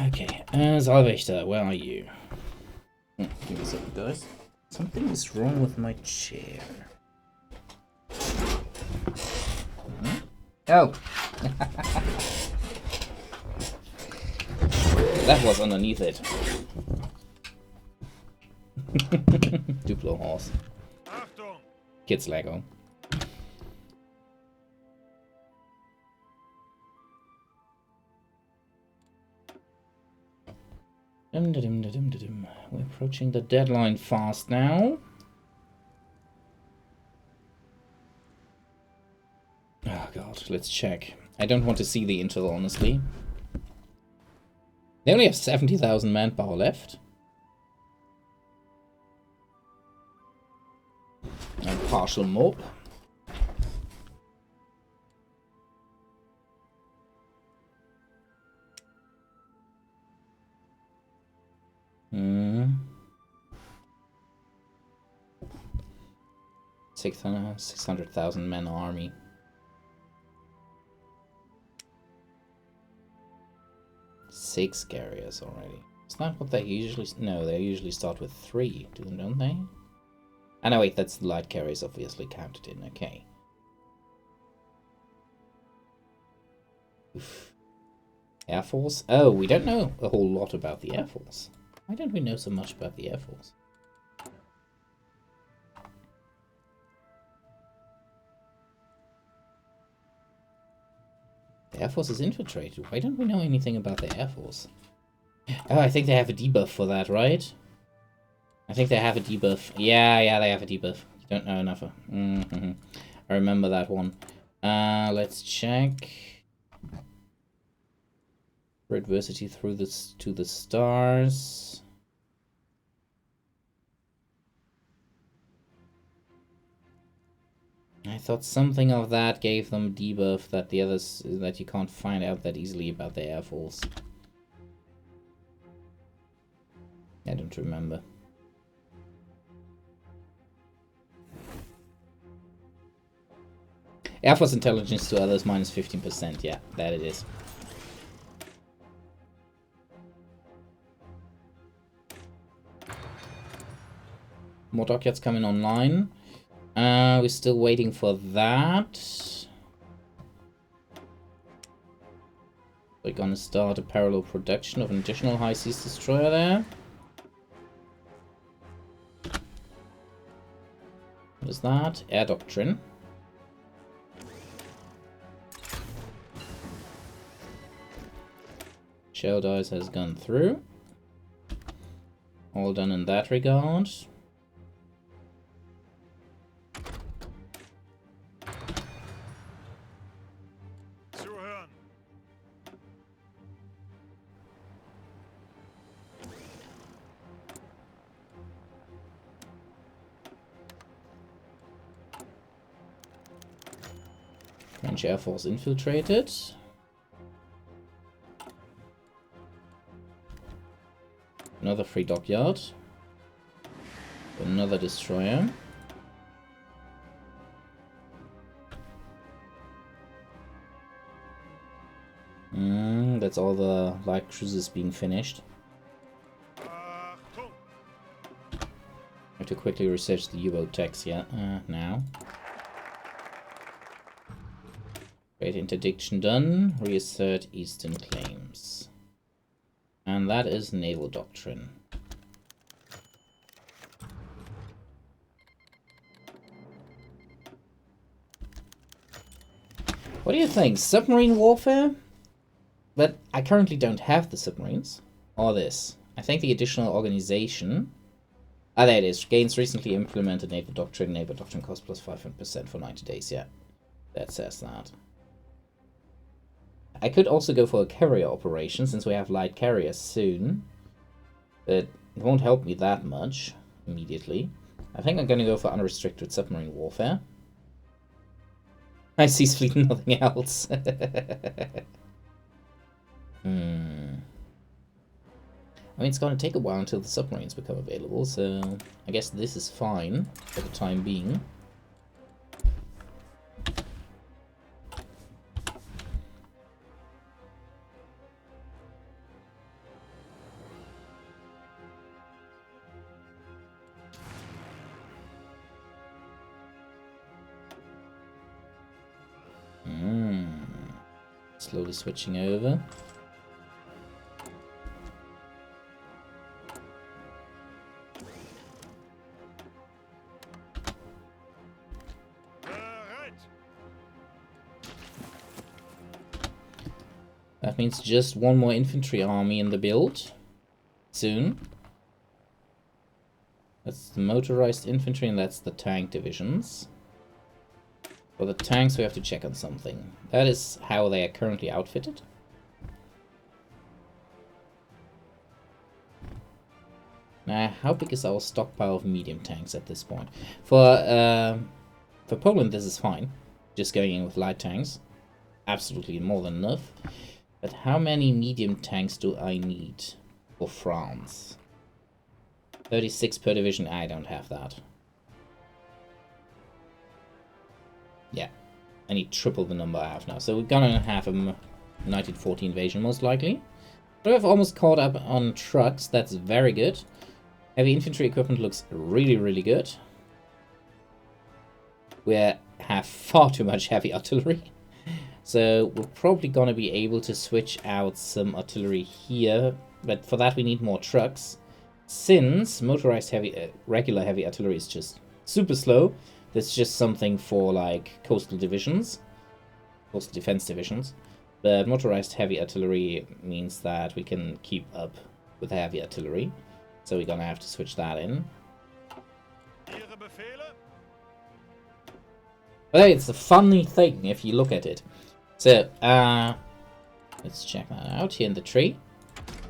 Okay. Saalwächter, where are you? Give me a second, guys. Something is wrong with my chair. Oh! That was underneath it. Duplo horse. Achtung! Kids Lego. We're approaching the deadline fast now. Oh god, let's check. I don't want to see the intel, honestly. They only have 70,000 manpower left. And partial mob. Hmm. 600,000 men army. Six carriers already. It's not what they usually... No, they usually start with 3, don't they? Ah, no, wait, that's the light carriers obviously counted in. Okay. Oof. Air Force? Oh, we don't know a whole lot about the Air Force. Why don't we know so much about the Air Force? The Air Force is infiltrated. Why don't we know anything about the Air Force? Oh, I think they have a debuff for that, right? I think they have a debuff. Yeah, they have a debuff. You don't know enough. I remember that one. Let's check. Adversity through this to the stars. I thought something of that gave them debuff that the others that you can't find out that easily about the Air Force. I don't remember. Air Force intelligence to others minus 15%. Yeah, that it is. More dockyards coming online. We're still waiting for that. We're gonna start a parallel production of an additional high seas destroyer there. What is that? Air Doctrine. Shell dice has gone through. All done in that regard. Zuhören! French Air Force infiltrated. Another free dockyard. Another destroyer. That's all the light cruisers being finished. I have to quickly research the U-boat text now. Great interdiction done. Reassert Eastern claims. And that is naval doctrine. What do you think? Submarine warfare? But I currently don't have the submarines. Or this. I think the additional organization... Ah, there it is. Gains recently implemented naval doctrine. Naval doctrine cost plus 500% for 90 days. Yeah, that says that. I could also go for a carrier operation, since we have light carriers soon. But it won't help me that much immediately. I think I'm going to go for unrestricted submarine warfare. I see fleet, nothing else. I mean, it's going to take a while until the submarines become available, so I guess this is fine for the time being. Slowly switching over. That means just one more infantry army in the build soon. That's the motorized infantry and that's the tank divisions. For the tanks we have to check on something. That is how they are currently outfitted. Now, how big is our stockpile of medium tanks at this point? For Poland this is fine. Just going in with light tanks. Absolutely more than enough. But how many medium tanks do I need for France? 36 per division. I don't have that. Yeah, I need triple the number I have now. So we're gonna have a 1940 invasion most likely. But we've almost caught up on trucks. That's very good. Heavy infantry equipment looks really, really good. We have far too much heavy artillery. So we're probably gonna be able to switch out some artillery here. But for that we need more trucks. Since motorized regular heavy artillery is just super slow. That's just something for like coastal divisions, coastal defense divisions. But motorized heavy artillery means that we can keep up with heavy artillery. So we're gonna have to switch that in. But hey, it's a funny thing if you look at it. So let's check that out here in the tree.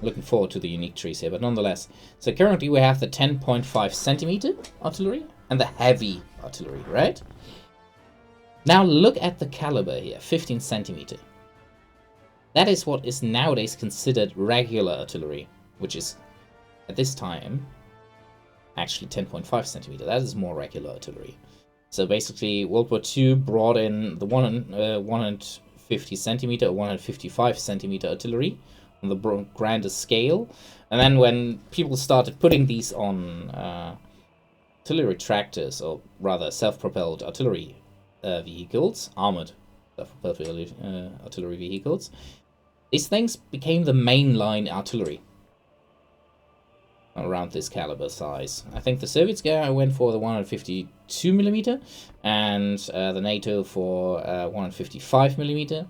Looking forward to the unique trees here, but nonetheless. So currently we have the 10.5 centimeter artillery and the heavy artillery, right? Now look at the caliber here, 15 centimeter. That is what is nowadays considered regular artillery, which is at this time actually 10.5 centimeter. That is more regular artillery. So basically World War II brought in the 150 centimeter or 155 centimeter artillery on the grander scale. And then when people started putting these on artillery tractors, or rather self-propelled artillery vehicles, armored self-propelled artillery vehicles, these things became the mainline artillery around this caliber size. I think the Soviets went for the 152 millimeter, and the NATO for 155 millimeter,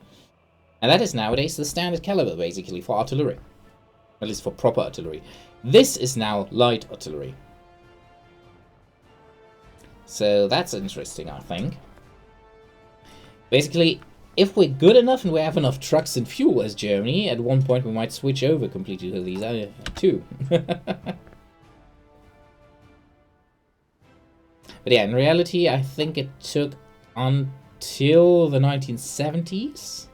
and that is nowadays the standard caliber basically for artillery, at least for proper artillery. This is now light artillery. So that's interesting, I think. Basically, if we're good enough and we have enough trucks and fuel as Germany, at one point we might switch over completely to these too. But yeah, in reality, I think it took till the 1970s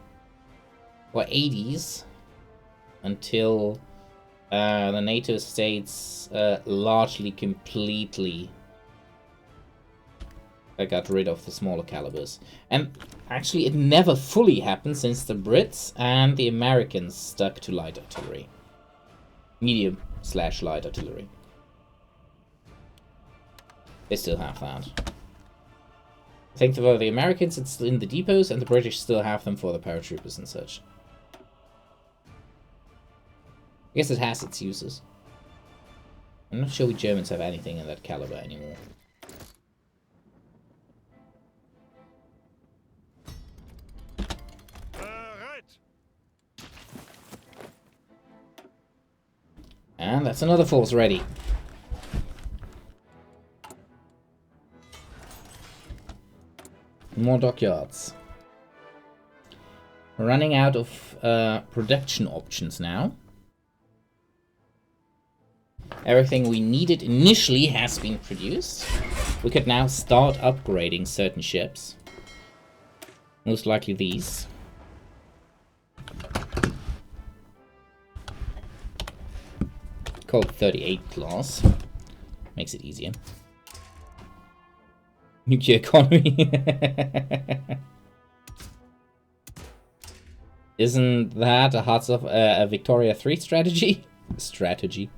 or 80s, until the NATO states largely completely got rid of the smaller calibers. And actually it never fully happened, since the Brits and the Americans stuck to light artillery. Medium/light artillery. They still have that. I think for the Americans it's in the depots, and the British still have them for the paratroopers and such. I guess it has its uses. I'm not sure we Germans have anything in that caliber anymore. Right. And that's another force ready. More dockyards. We're running out of production options now. Everything we needed initially has been produced. We could now start upgrading certain ships. Most likely these. Called 38 class. Makes it easier. Nuclear economy. Isn't that a Hearts of a Victoria 3 strategy? Strategy.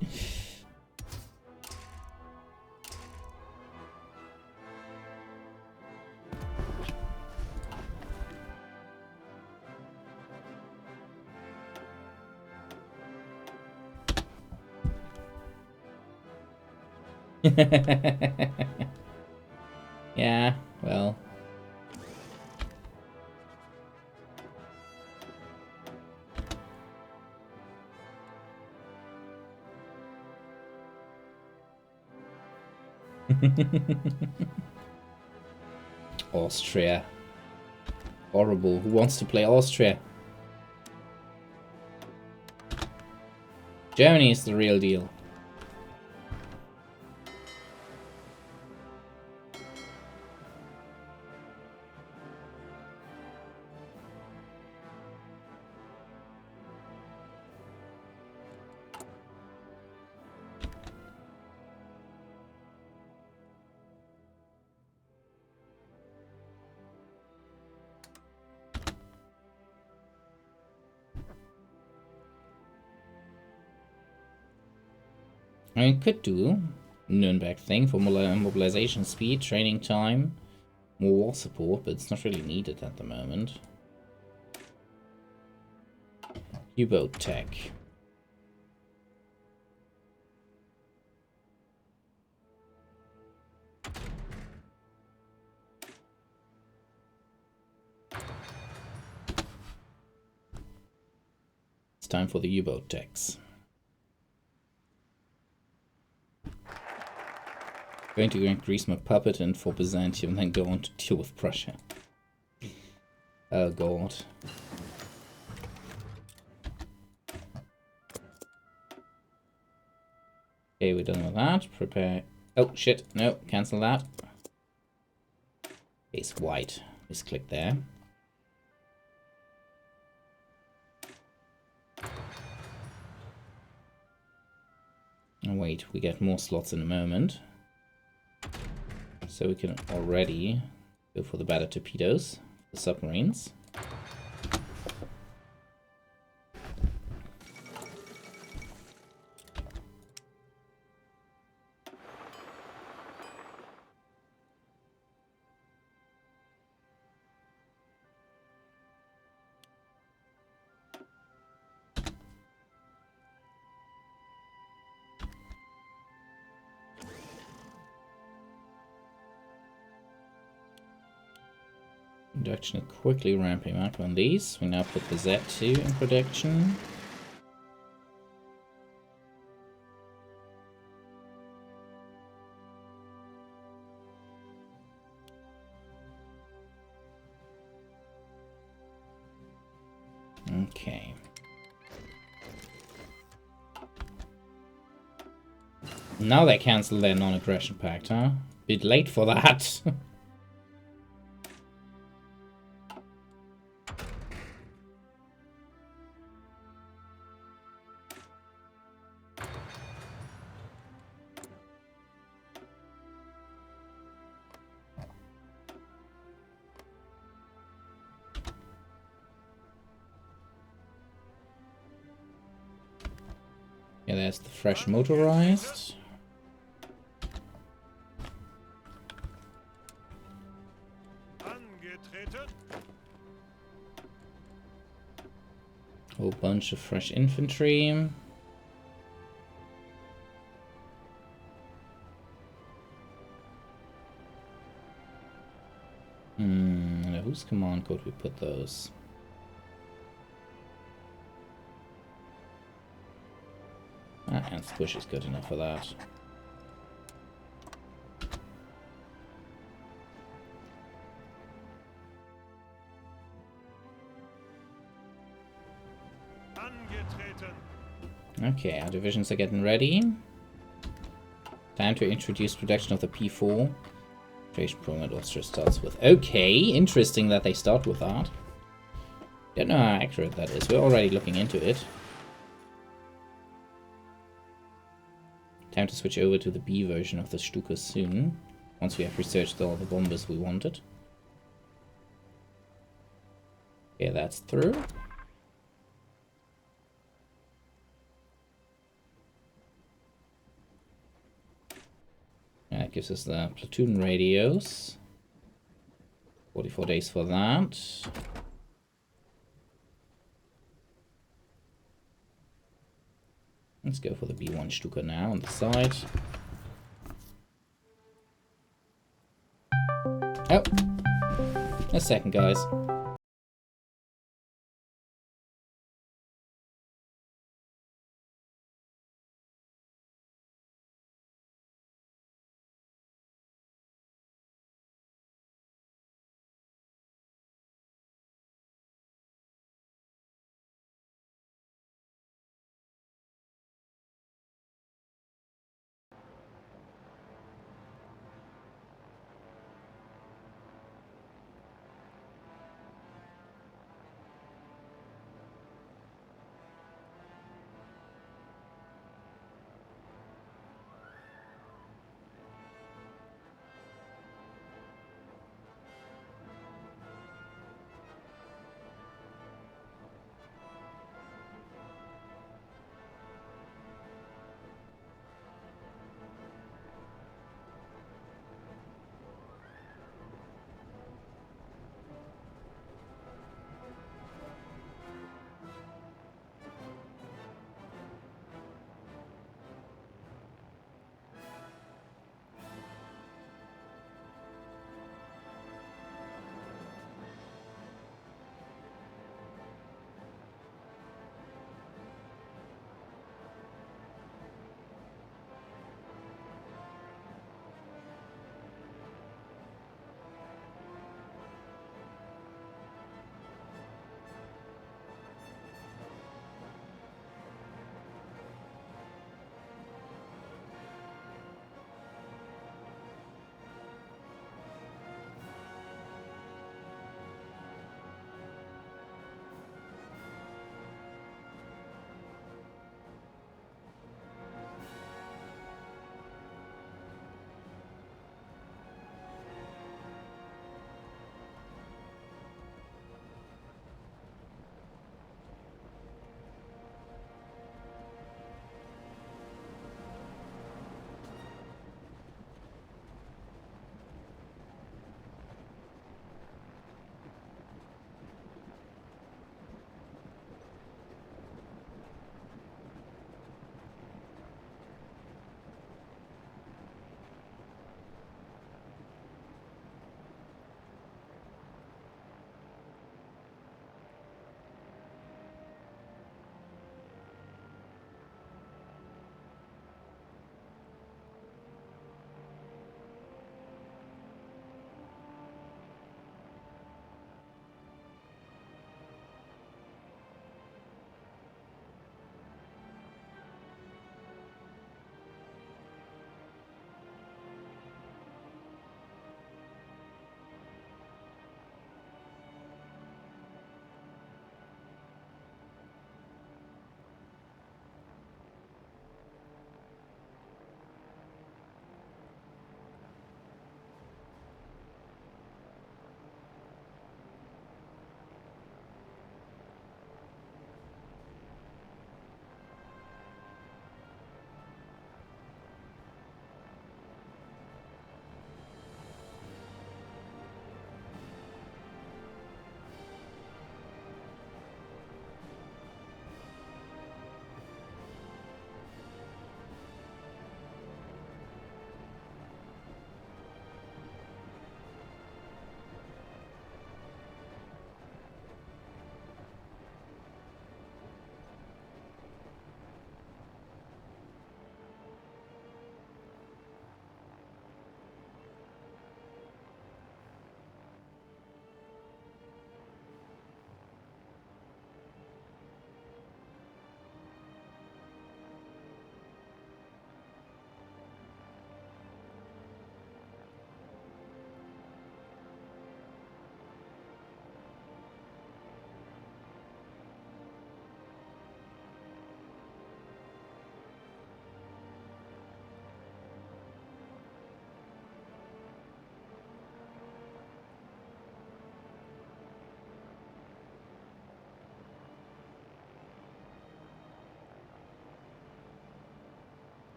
Yeah, well. Austria. Horrible. Who wants to play Austria? Germany is the real deal. I mean, could do Nuremberg thing for mobilization speed, training time, more war support, but it's not really needed at the moment. U-boat tech. It's time for the U-boat techs. Going to increase my puppet and for Byzantium, then go on to deal with Prussia. Oh god. Okay, we're done with that. Prepare. Oh shit, no, cancel that. Base white. Misclick there. Oh wait, we get more slots in a moment. So we can already go for the battle torpedoes, the submarines. Production quickly ramping up on these. We now put the Z2 in production. Okay. Now they cancel their non-aggression pact, huh? Bit late for that. there's the fresh motorized. Angetreten. Whole bunch of fresh infantry. Now whose command code we put those? And squish is good enough for that. Angetreten. Okay, our divisions are getting ready. Time to introduce production of the P4. Creation program Austria starts with. Okay, interesting that they start with that. Don't know how accurate that is. We're already looking into it. Time to switch over to the B version of the Stuka soon. Once we have researched all the bombers we wanted. Okay, that's through. That gives us the platoon radios. 44 days for that. Let's go for the B1 Stuka now on the side. Oh! A second, guys.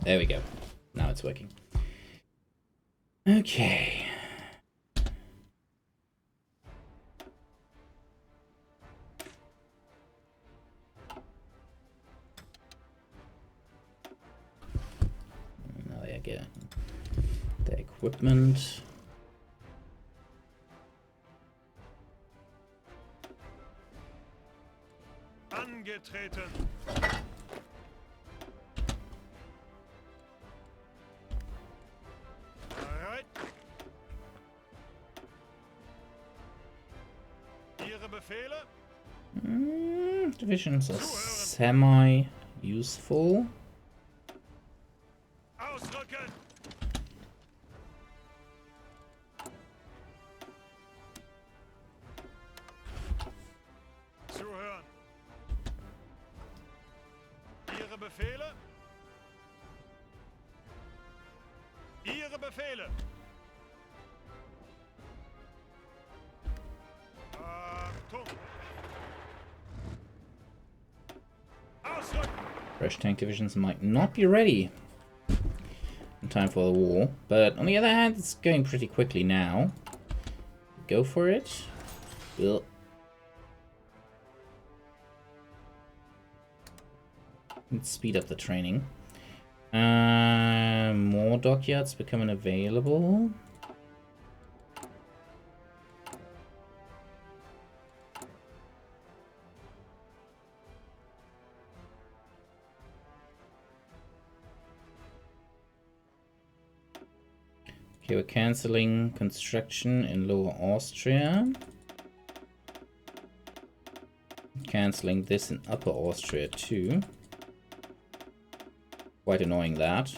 There we go. Now it's working. Okay. Now I get the equipment. Angetreten. Bereit. Ihre Befehle? Divisions are semi-useful. Ausrücken. Zuhören. Ihre Befehle? Ihre Befehle. Achtung. Ausrücken. Fresh tank divisions might not be ready in time for the war, but on the other hand, it's going pretty quickly now. Go for it. Well, let's speed up the training. More dockyards becoming available. Okay, we're cancelling construction in Lower Austria. Cancelling this in Upper Austria too. Quite annoying that.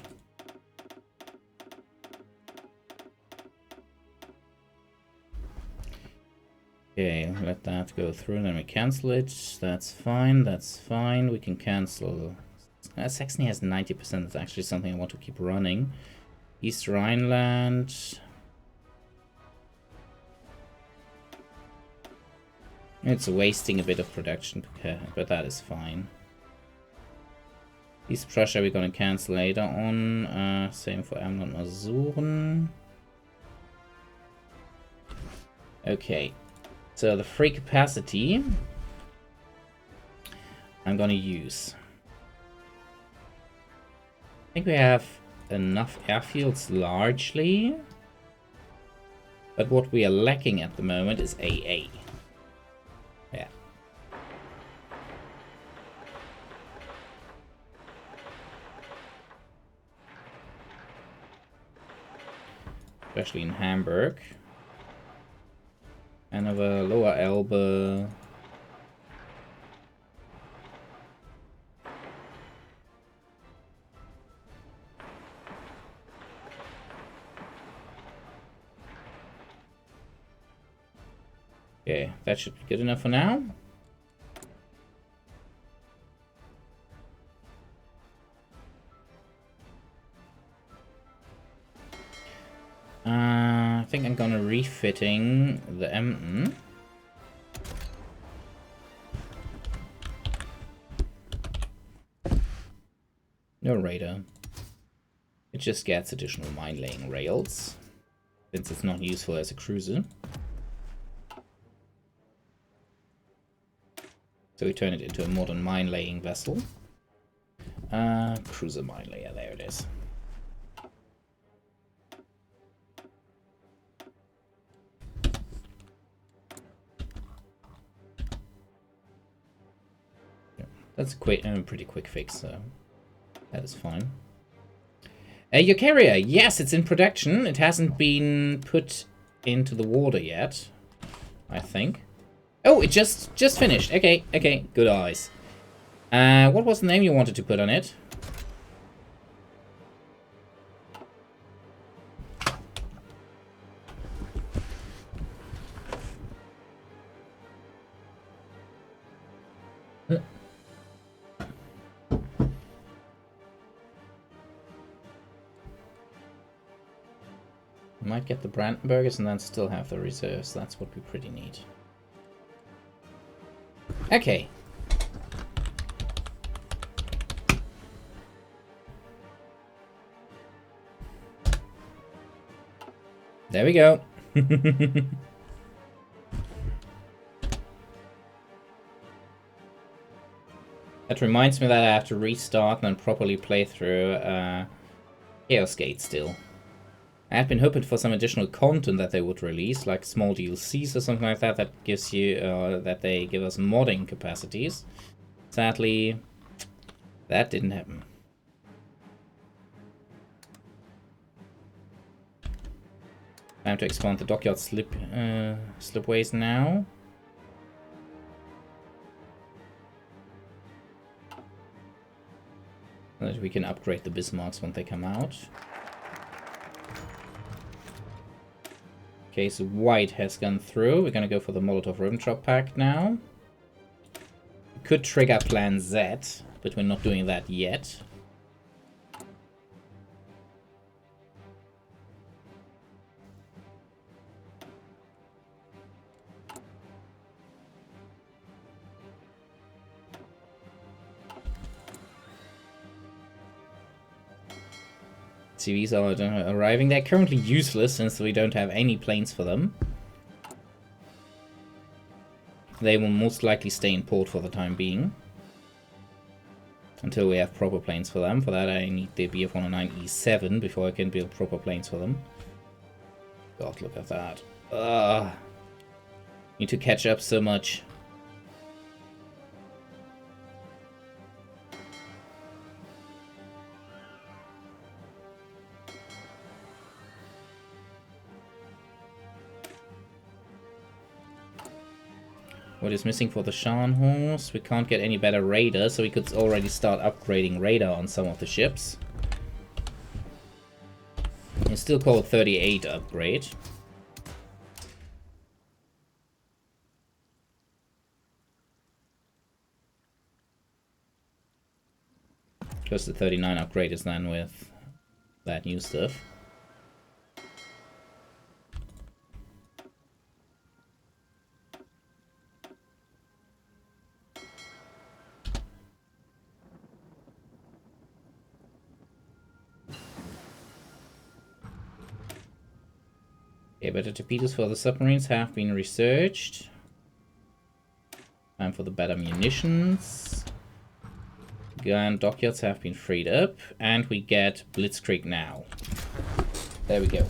Okay, let that go through and then we cancel it. That's fine, that's fine. We can cancel. Saxony has 90%. That's actually something I want to keep running. East Rhineland. It's wasting a bit of production, but that is fine. East Prussia we're going to cancel later on. Same for Emden Masuren. Okay, so the free capacity I'm going to use. I think we have enough airfields largely, but what we are lacking at the moment is AA. Yeah. Especially in Hamburg. Hanover, Lower Elbe. Okay, that should be good enough for now. I think I'm gonna refitting the Emden. No radar. It just gets additional mine laying rails, since it's not useful as a cruiser. So we turn it into a modern mine laying vessel. Cruiser mine layer, there it is. That's a pretty quick fix, so that is fine. Your carrier, yes, it's in production. It hasn't been put into the water yet, I think. Oh, it just finished. Okay, okay, good eyes. What was the name you wanted to put on it? Might get the Brandenburgers and then still have the reserves. That's what we pretty need. Okay. There we go. That reminds me that I have to restart and properly play through Chaos Gate still. I had been hoping for some additional content that they would release, like small DLCs or something like that, that gives you that they give us modding capacities. Sadly, that didn't happen. Time to expand the dockyard slipways now. So that we can upgrade the Bismarcks when they come out. Okay, so white has gone through. We're gonna go for the Molotov-Ribbentrop Pact now. We could trigger Plan Z, but we're not doing that yet. CVs are arriving. They're currently useless since we don't have any planes for them. They will most likely stay in port for the time being. Until we have proper planes for them. For that I need the BF-109E7 before I can build proper planes for them. God, look at that. Need to catch up so much. What is missing for the Scharnhorst? We can't get any better radar, so we could already start upgrading radar on some of the ships. It's still called 38 upgrade. Because the 39 upgrade is then with that new stuff. Okay, better torpedoes for the submarines have been researched. Time for the better munitions. Gun dockyards have been freed up. And we get Blitzkrieg now. There we go.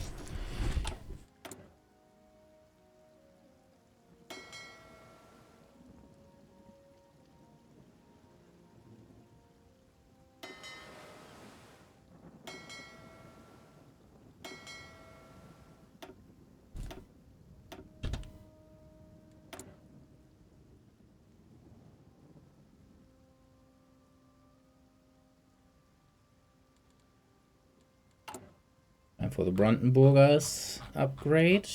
And for the Brandenburgers upgrade.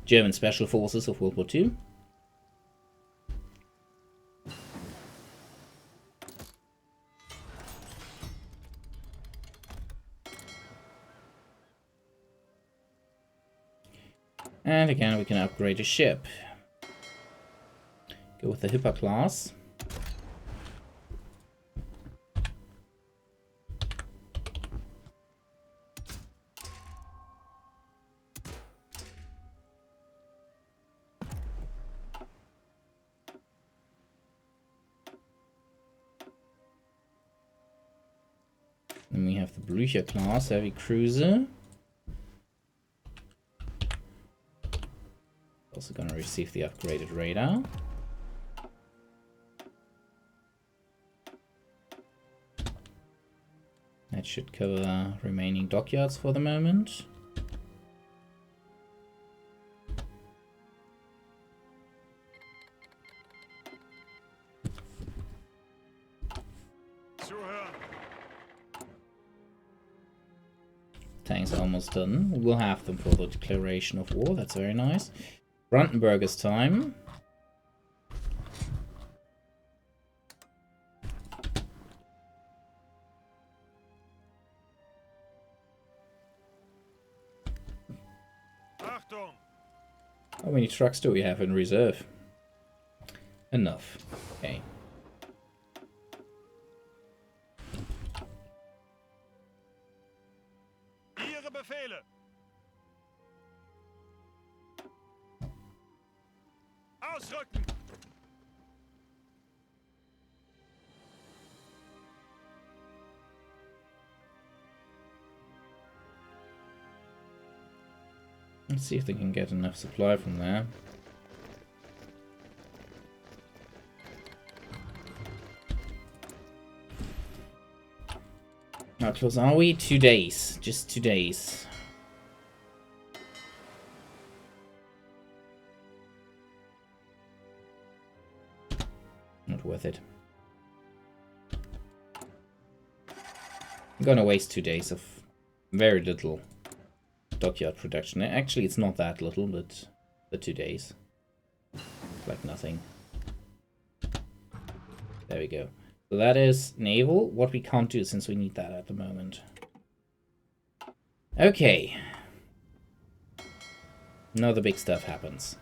German Special Forces of World War II. And again, we can upgrade a ship. Go with the Hipper class. Then we have the Blücher class, heavy cruiser. Also gonna receive the upgraded radar. That should cover remaining dockyards for the moment. Tanks are almost done. We'll have them for the declaration of war. That's very nice. Brandenburgers time. Achtung! How many trucks do we have in reserve? Enough. Okay. Befehle! Ausrücken! Let's see if they can get enough supply from there. How close are we? 2 days. Just 2 days. Not worth it. I'm gonna waste 2 days of very little dockyard production. Actually, it's not that little, but the 2 days. Like nothing. There we go. So that is naval. What we can't do since we need that at the moment. Okay. Now the big stuff happens.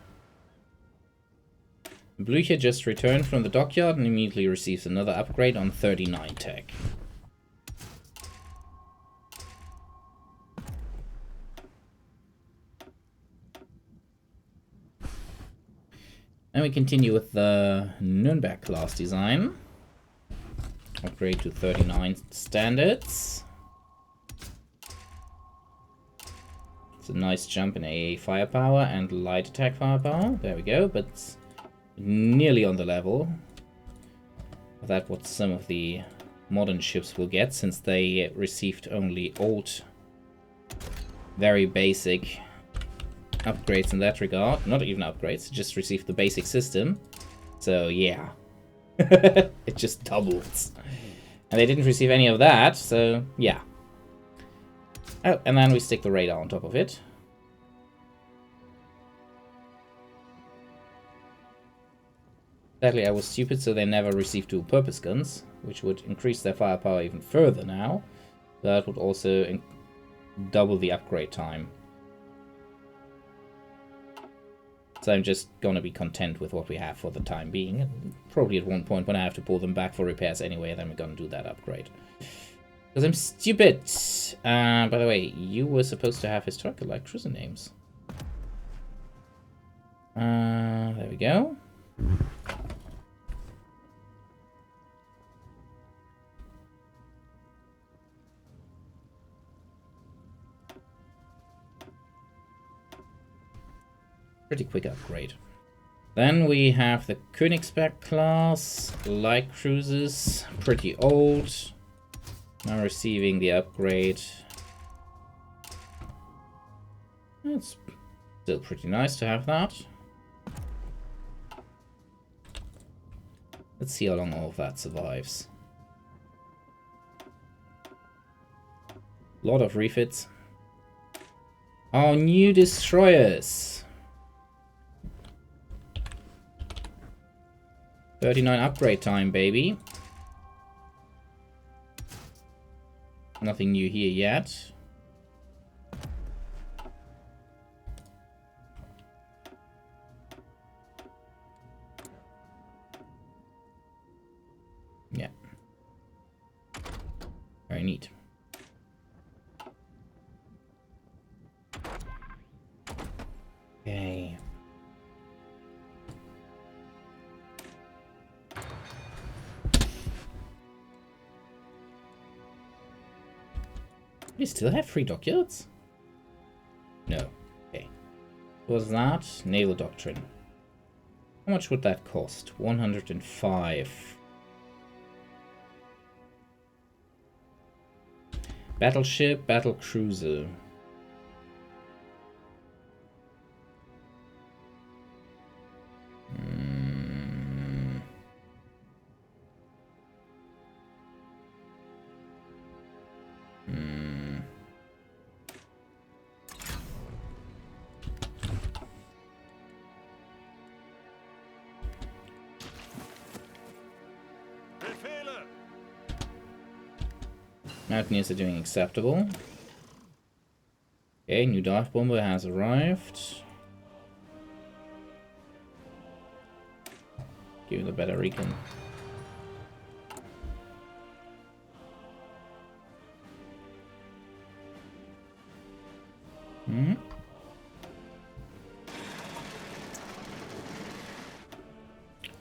Blücher just returned from the dockyard and immediately receives another upgrade on 39 tech. And we continue with the Nürnberg class design. Upgrade to 39 standards. It's a nice jump in AA firepower and light attack firepower. There we go, but nearly on the level of that what some of the modern ships will get, since they received only old, very basic upgrades in that regard. Not even upgrades, just received the basic system. So yeah. It just doubles. And they didn't receive any of that, so yeah. Oh, and then we stick the radar on top of it. Sadly, I was stupid, so they never received dual purpose guns, which would increase their firepower even further now. That would also double the upgrade time. So I'm just gonna be content with what we have for the time being. Probably at one point when I have to pull them back for repairs anyway, then we're gonna do that upgrade. Because I'm stupid! By the way, you were supposed to have historical like cruiser names. There we go. Pretty quick upgrade. Then we have the Königsberg class, light cruisers, pretty old. Now receiving the upgrade. It's still pretty nice to have that. Let's see how long all of that survives. A lot of refits. Our new destroyers. 39 upgrade time, baby. Nothing new here yet. Yeah. Very neat. Okay. We still have 3 dockyards? No. Okay. What was that? Naval Doctrine. How much would that cost? 105. Battleship, battle cruiser. Mountaineers are doing acceptable. Okay, new dive bomber has arrived. Give it a better recon.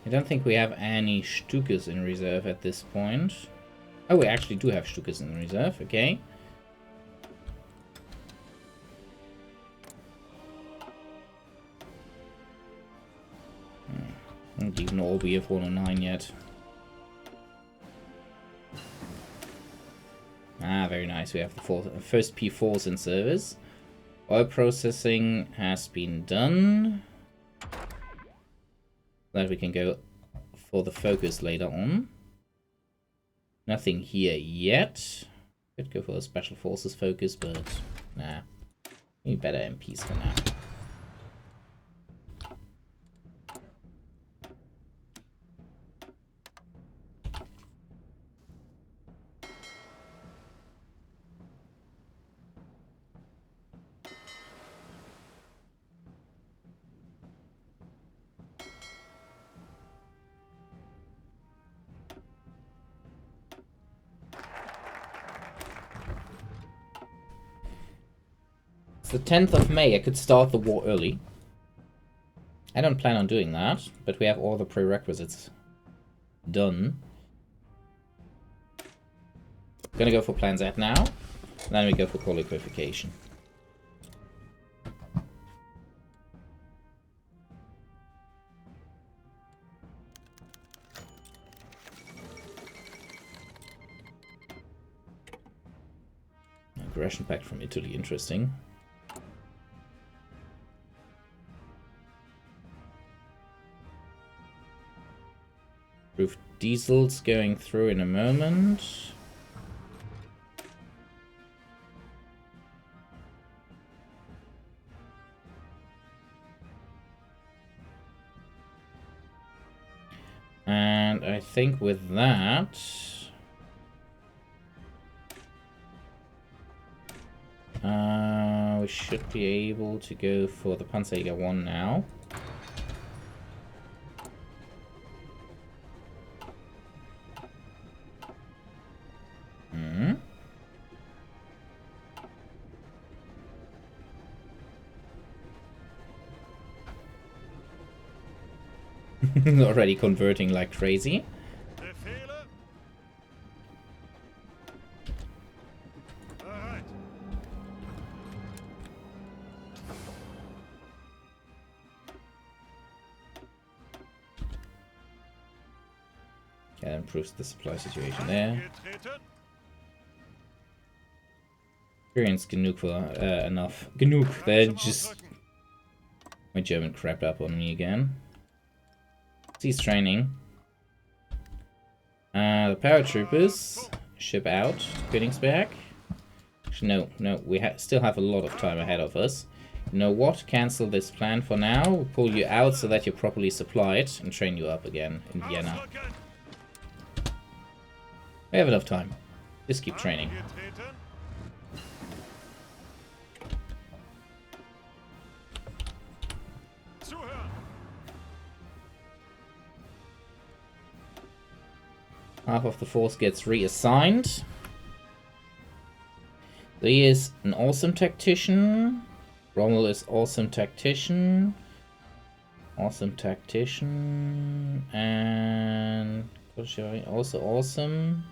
I don't think we have any Stukas in reserve at this point. Oh, we actually do have Stukas in reserve, okay. Don't even all be of 109 yet. Ah, very nice. We have the first P4s in service. Oil processing has been done. That we can go for the focus later on. Nothing here yet. Could go for a special forces focus, but nah. Maybe better MPs for now. It's the 10th of May. I could start the war early. I don't plan on doing that, but we have all the prerequisites done. Gonna go for Plan Z now. Then we go for core liquefaction. Aggression pact from Italy, interesting. Proof diesel's going through in a moment. And I think with that, we should be able to go for the Panzerjäger 1 now. Already converting like crazy. Okay, that improves the supply situation there. Experience genug for enough. Genug. They're just my German crapped up on me again. Cease training. The paratroopers ship out. Königsberg. Actually, no, we still have a lot of time ahead of us. You know what? Cancel this plan for now. We'll pull you out so that you're properly supplied and train you up again in Vienna. We have enough time. Just keep training. Half of the force gets reassigned. He is an awesome tactician. Rommel is awesome tactician. Awesome tactician. And also awesome.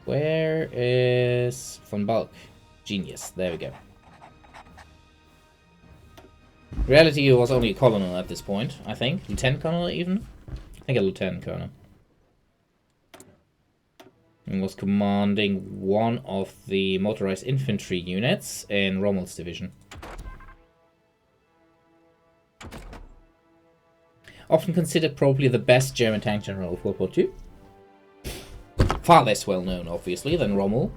Where is von Balk? Genius. There we go. In reality, he was only a colonel at this point, I think. Lieutenant colonel, even? I think a lieutenant colonel. And was commanding one of the motorized infantry units in Rommel's division. Often considered probably the best German tank general of World War II. Far less well known, obviously, than Rommel.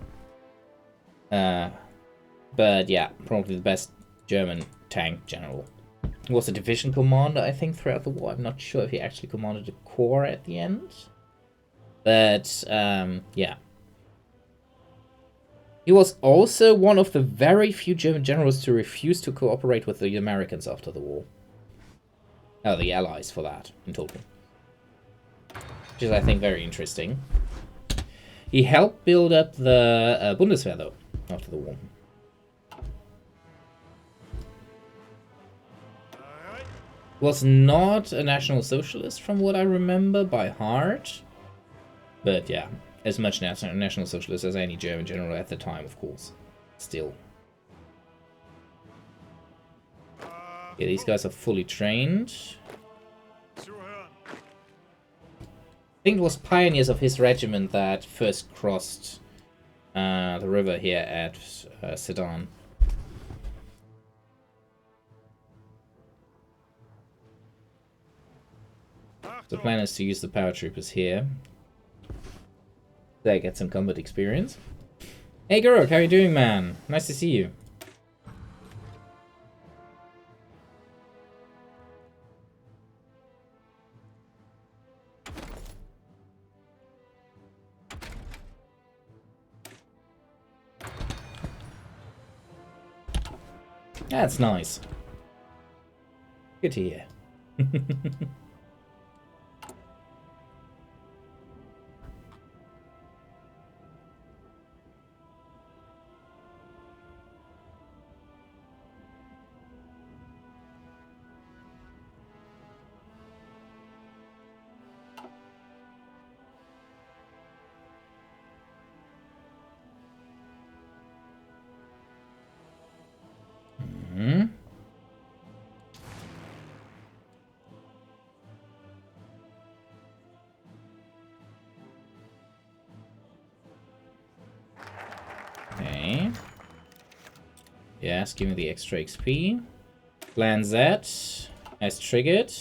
But yeah, probably the best German tank general. He was a division commander, I think, throughout the war. I'm not sure if he actually commanded a corps at the end. But, yeah. He was also one of the very few German generals to refuse to cooperate with the Americans after the war. Oh, the Allies for that, in total. Which is, I think, very interesting. He helped build up the Bundeswehr, though, after the war. Was not a National Socialist from what I remember by heart. But yeah, as much National Socialist as any German general at the time, of course. Still. Yeah, these guys are fully trained. Zuhören. I think it was pioneers of his regiment that first crossed the river here at Sedan. The Achtung. plan is to use the paratroopers here. They get some combat experience. Hey Guruk, how you doing, man? Nice to see you. That's nice. Good to hear. Hmm. Okay. Yes, give me the extra XP. Plan Z as triggered.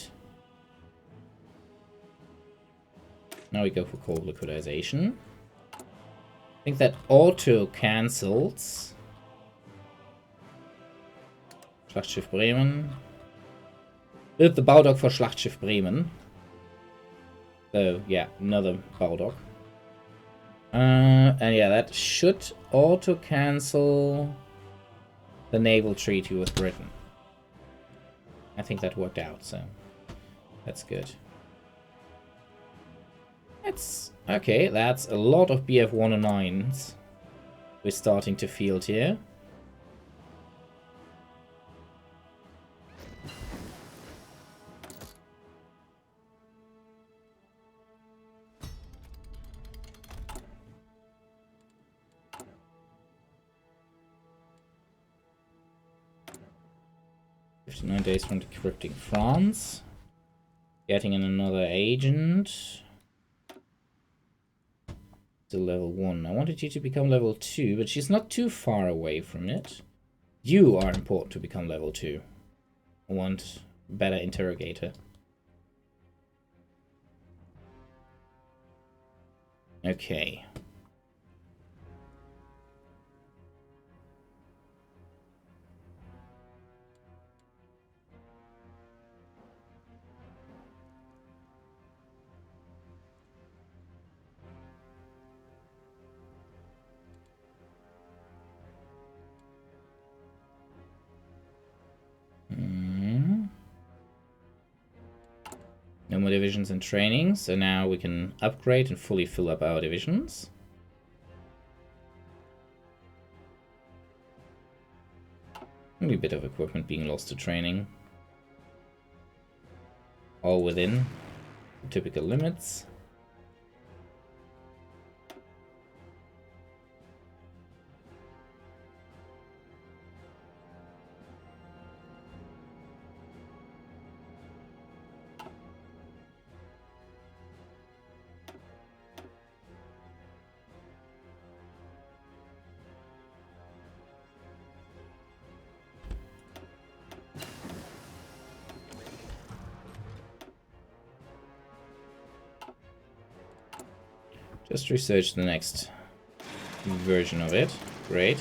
Now we go for cold liquidization. I think that auto cancels. Schlachtschiff Bremen. Build the Baudock for Schlachtschiff Bremen. So, yeah, another Baudock. And yeah, that should auto cancel the naval treaty with Britain. I think that worked out, so that's good. That's okay. That's a lot of BF 109s we're starting to field here. "59 days from decrypting France. Getting in another agent. Still level 1. I wanted you to become level 2, but she's not too far away from it. You are important to become level 2. I want better interrogator. Okay. No more divisions and training, so now we can upgrade and fully fill up our divisions. Only a bit of equipment being lost to training. All within typical limits. Just research the next version of it. Great.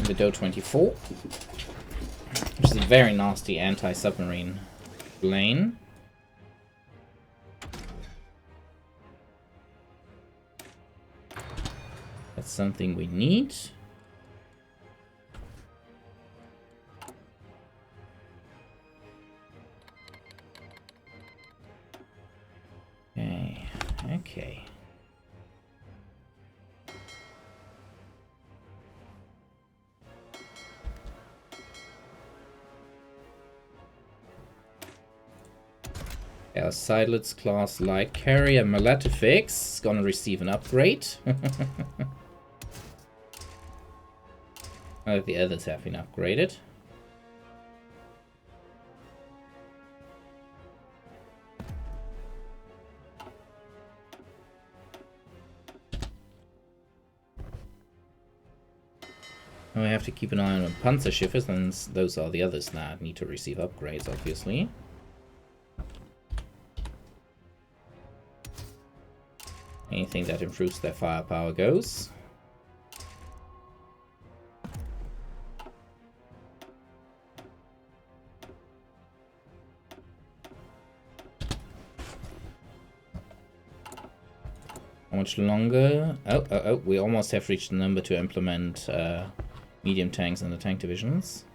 The Do 24, which is a very nasty anti-submarine plane. That's something we need. Okay. Our Silence class light carrier Maletifix is gonna receive an upgrade. Oh, the others have been upgraded. And we have to keep an eye on Panzerschiffes, and those are the others that need to receive upgrades, obviously. Anything that improves their firepower goes. How much longer? Oh, we almost have reached the number to implement medium tanks in the tank divisions.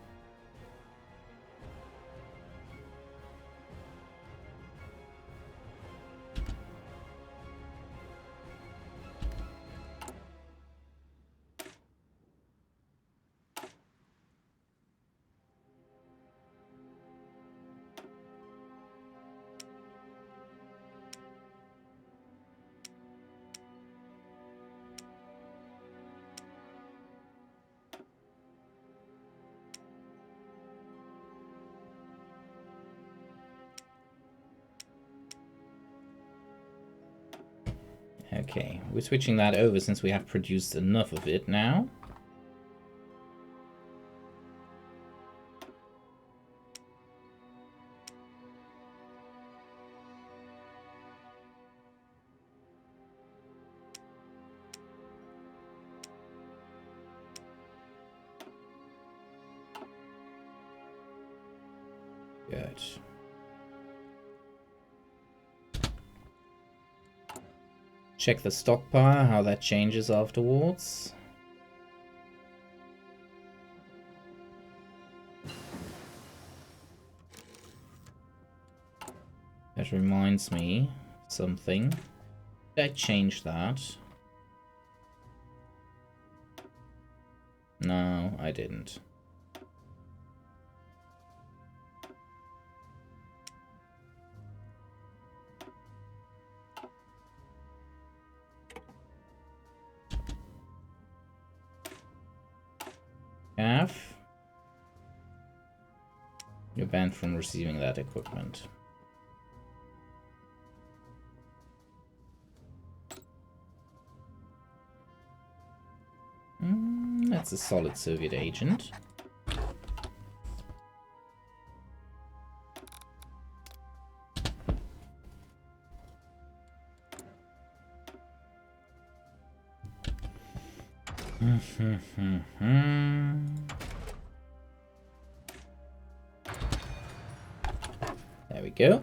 Okay, we're switching that over since we have produced enough of it now. Good. Check the stockpile, how that changes afterwards. That reminds me something. Did I change that? No, I didn't. You're banned from receiving that equipment. That's a solid Soviet agent. There we go.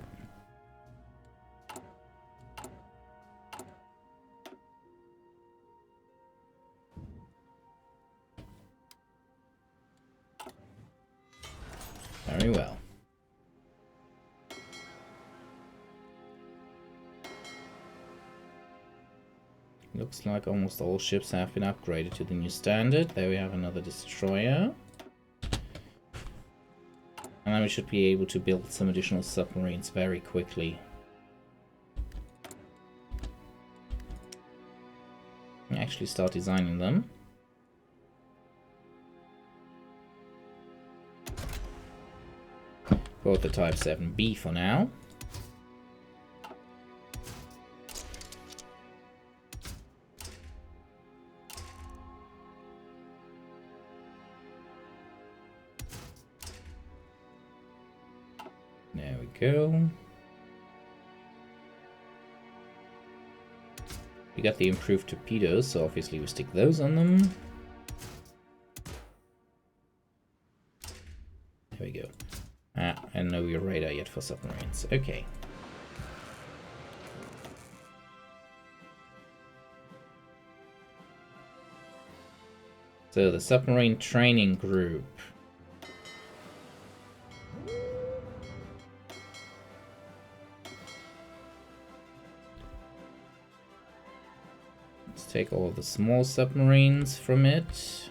Very well. Looks like almost all ships have been upgraded to the new standard. There we have another destroyer. And then we should be able to build some additional submarines very quickly. Actually start designing them. Both the Type 7B for now. There we go. We got the improved torpedoes, so obviously we stick those on them. There we go. And no your radar yet for submarines. Okay. So the submarine training group. Let's take all the small submarines from it.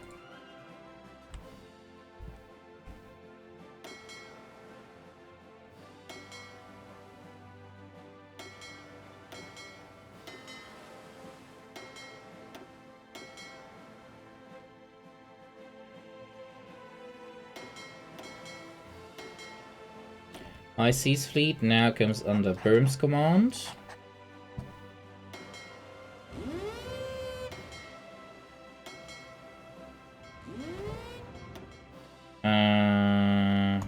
High Seas Fleet now comes under Burm's command.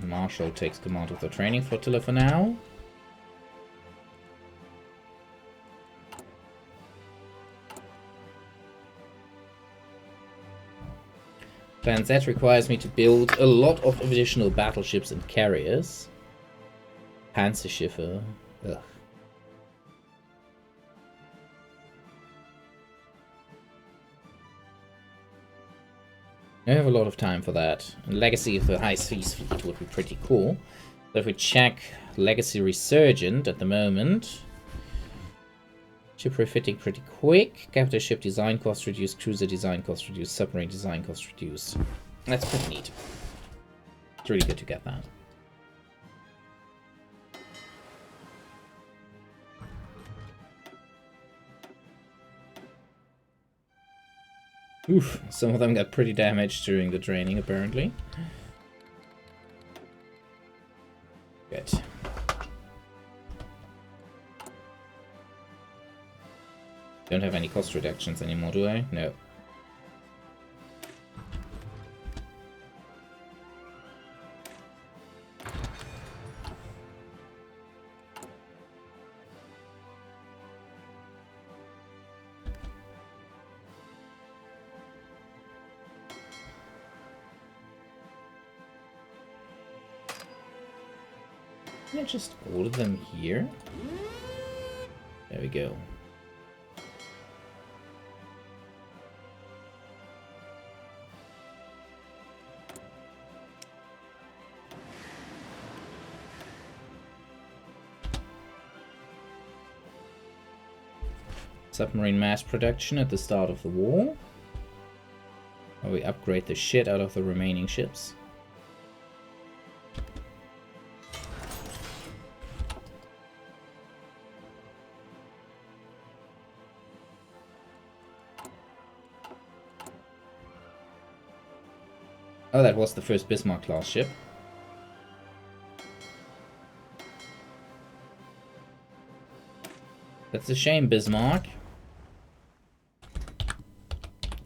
Marshall takes command of the training flotilla for now. Plan Z requires me to build a lot of additional battleships and carriers. Panzerschiffe. Ugh. I have a lot of time for that. And Legacy of the High Seas Fleet would be pretty cool. So if we check Legacy Resurgent at the moment. Ship refitting pretty quick. Capital ship design cost reduced. Cruiser design cost reduced. Submarine design cost reduced. That's pretty neat. It's really good to get that. Oof, some of them got pretty damaged during the training, apparently. Good. Don't have any cost reductions anymore, do I? No. Can I just order them here? There we go. Submarine mass production at the start of the war. Where we upgrade the shit out of the remaining ships. Oh, that was the first Bismarck class ship. That's a shame, Bismarck.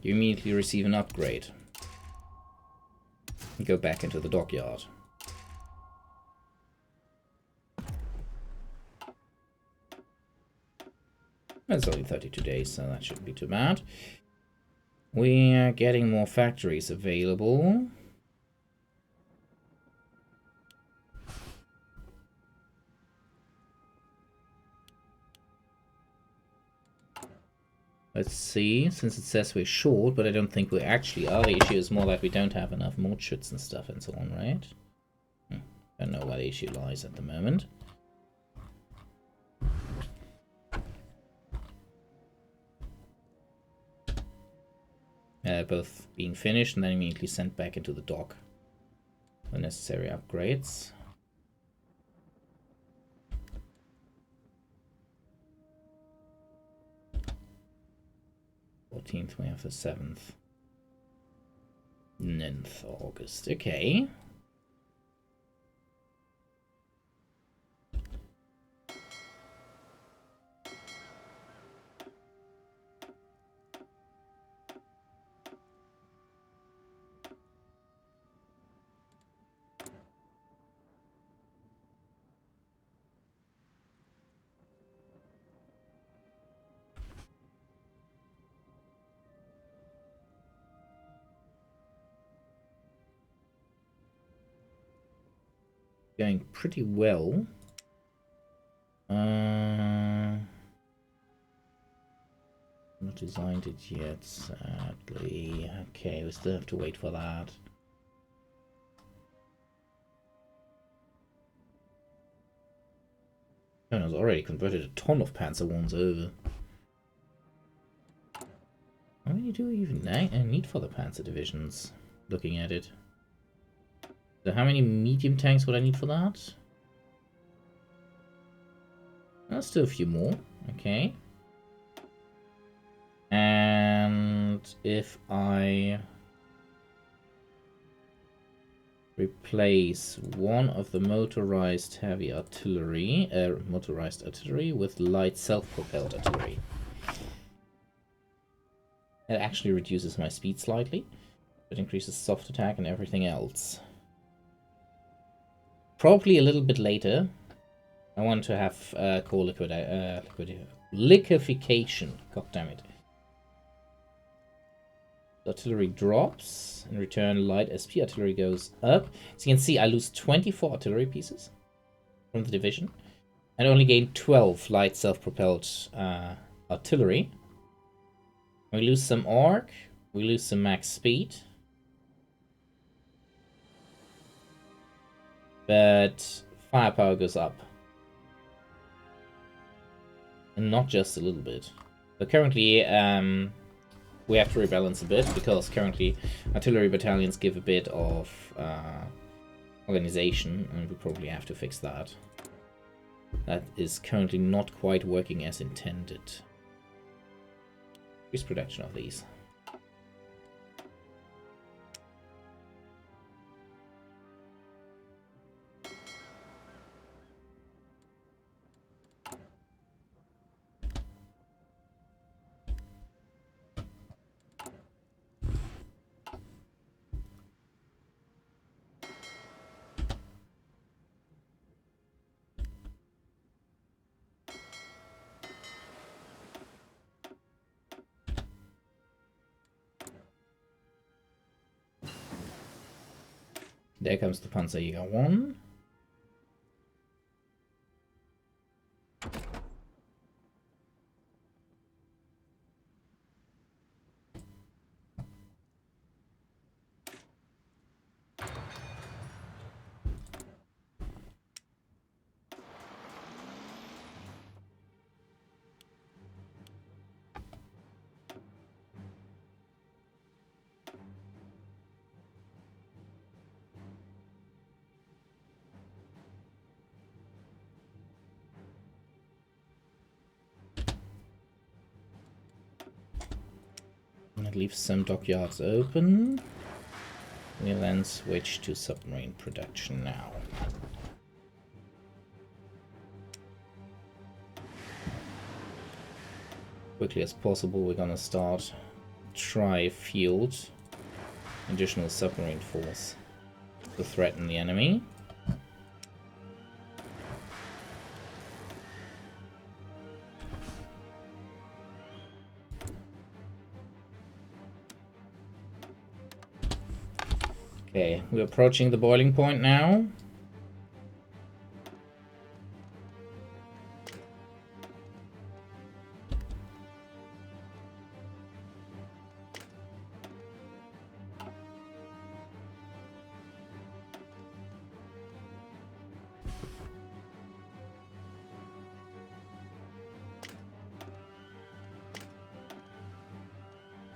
You immediately receive an upgrade. And go back into the dockyard. That's only 32 days, so that shouldn't be too bad. We are getting more factories available. Let's see, since it says we're short, but I don't think we actually are. The issue is more that we don't have enough Mordschütz and stuff and so on, right? Don't know where the issue lies at the moment. Both being finished and then immediately sent back into the dock for necessary upgrades. We have the 7th. 9th August. Okay. Going pretty well. Not designed it yet, sadly. Okay, we still have to wait for that. China's already converted a ton of Panzer ones over. do we even need for the Panzer divisions? Looking at it. So how many medium tanks would I need for that? Still a few more. Okay. And if I replace one of the motorized heavy artillery, with light self-propelled artillery. It actually reduces my speed slightly, but increases soft attack and everything else. Probably a little bit later. I want to have core liquefaction. God damn it. Artillery drops. In return, light SP artillery goes up. As you can see, I lose 24 artillery pieces from the division. And only gain 12 light self-propelled artillery. We lose some arc. We lose some max speed. But firepower goes up. And not just a little bit. But currently, we have to rebalance a bit, because currently artillery battalions give a bit of organization, and we probably have to fix that. That is currently not quite working as intended. Increase production of these. There comes the Panzerjäger 1. And it leaves some dockyards open. We'll then switch to submarine production now. Quickly as possible, we're gonna start tri-field additional submarine force to threaten the enemy. Okay, we're approaching the boiling point now.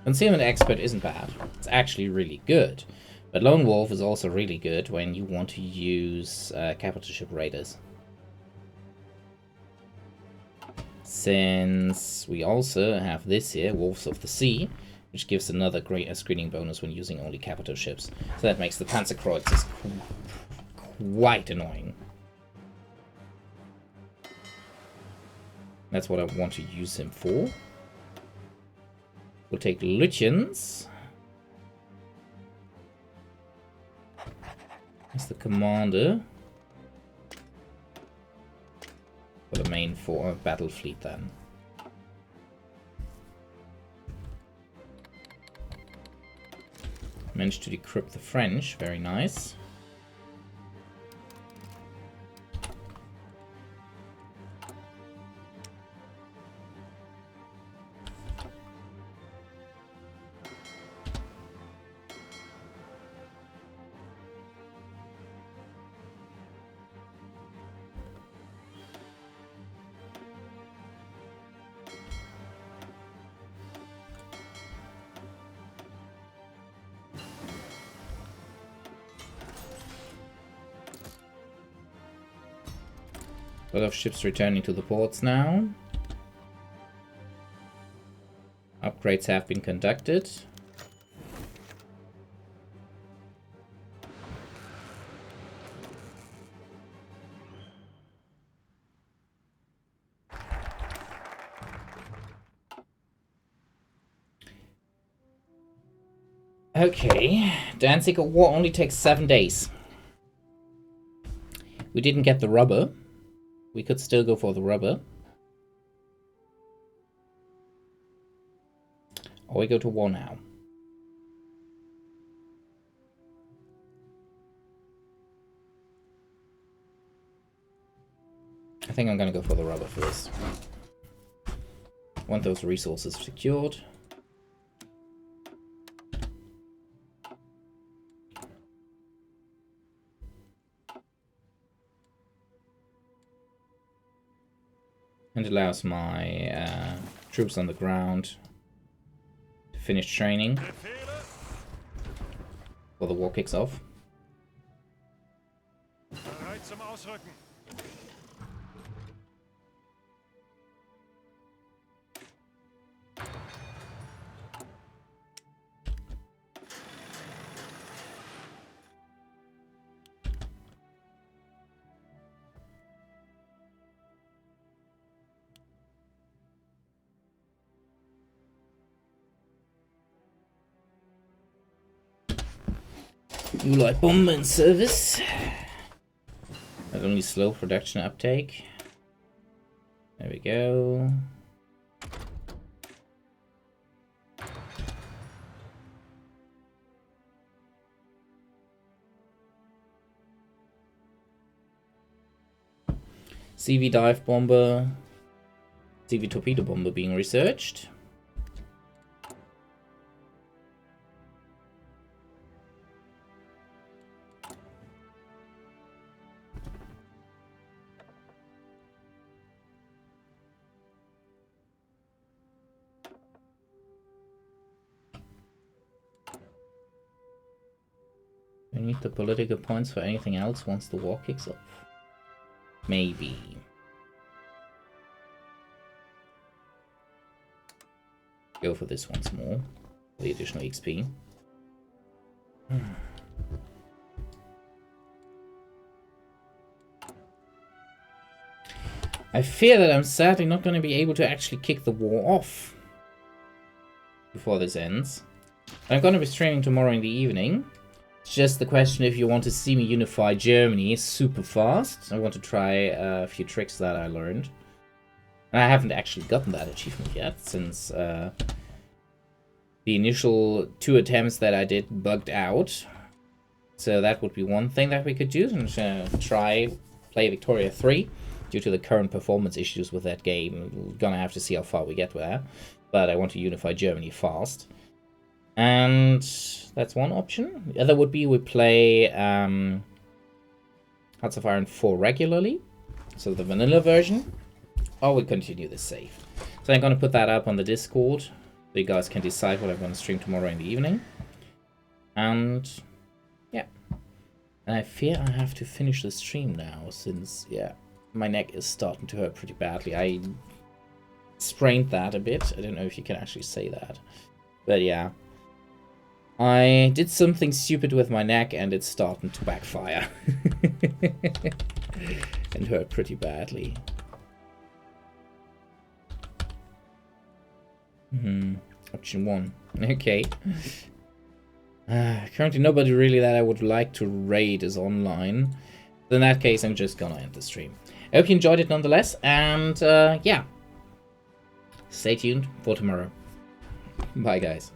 Concealment Expert isn't bad. It's actually really good. But Lone Wolf is also really good when you want to use capital ship raiders. Since we also have this here, Wolves of the Sea, which gives another great screening bonus when using only capital ships. So that makes the Panzerkreuzers quite annoying. That's what I want to use him for. We'll take Lutyens as the commander for the main battle fleet then. Managed to decrypt the French, very nice. A lot of ships returning to the ports now. Upgrades have been conducted. Okay, Danziger War only takes 7 days. We didn't get the rubber. We could still go for the rubber. Or we go to war now. I think I'm gonna go for the rubber first. Want those resources secured. And allows my troops on the ground to finish training before the war kicks off. Bereit zum Ausrücken. New light bomber in service. But only slow production uptake. There we go. CV dive bomber. CV torpedo bomber being researched. We need the political points for anything else once the war kicks off. Maybe. Go for this once more. The additional XP. I fear that I'm sadly not going to be able to actually kick the war off before this ends. I'm going to be streaming tomorrow in the evening. It's just the question if you want to see me unify Germany super fast. I want to try a few tricks that I learned. And I haven't actually gotten that achievement yet, since the initial 2 attempts that I did bugged out. So that would be one thing that we could do, and try play Victoria 3. Due to the current performance issues with that game, we're gonna have to see how far we get there. But I want to unify Germany fast. And that's one option. The other would be we play Hearts of Iron 4 regularly, so the vanilla version, or we continue the save. So I'm going to put that up on the Discord, so you guys can decide what I'm going to stream tomorrow in the evening. And yeah, and I fear I have to finish the stream now, since yeah, my neck is starting to hurt pretty badly. I sprained that a bit. I don't know if you can actually say that, but yeah. I did something stupid with my neck and it's starting to backfire. And hurt pretty badly. Option 1. Okay. Currently nobody really that I would like to raid is online. So in that case, I'm just gonna end the stream. I hope you enjoyed it nonetheless, and yeah. Stay tuned for tomorrow. Bye guys.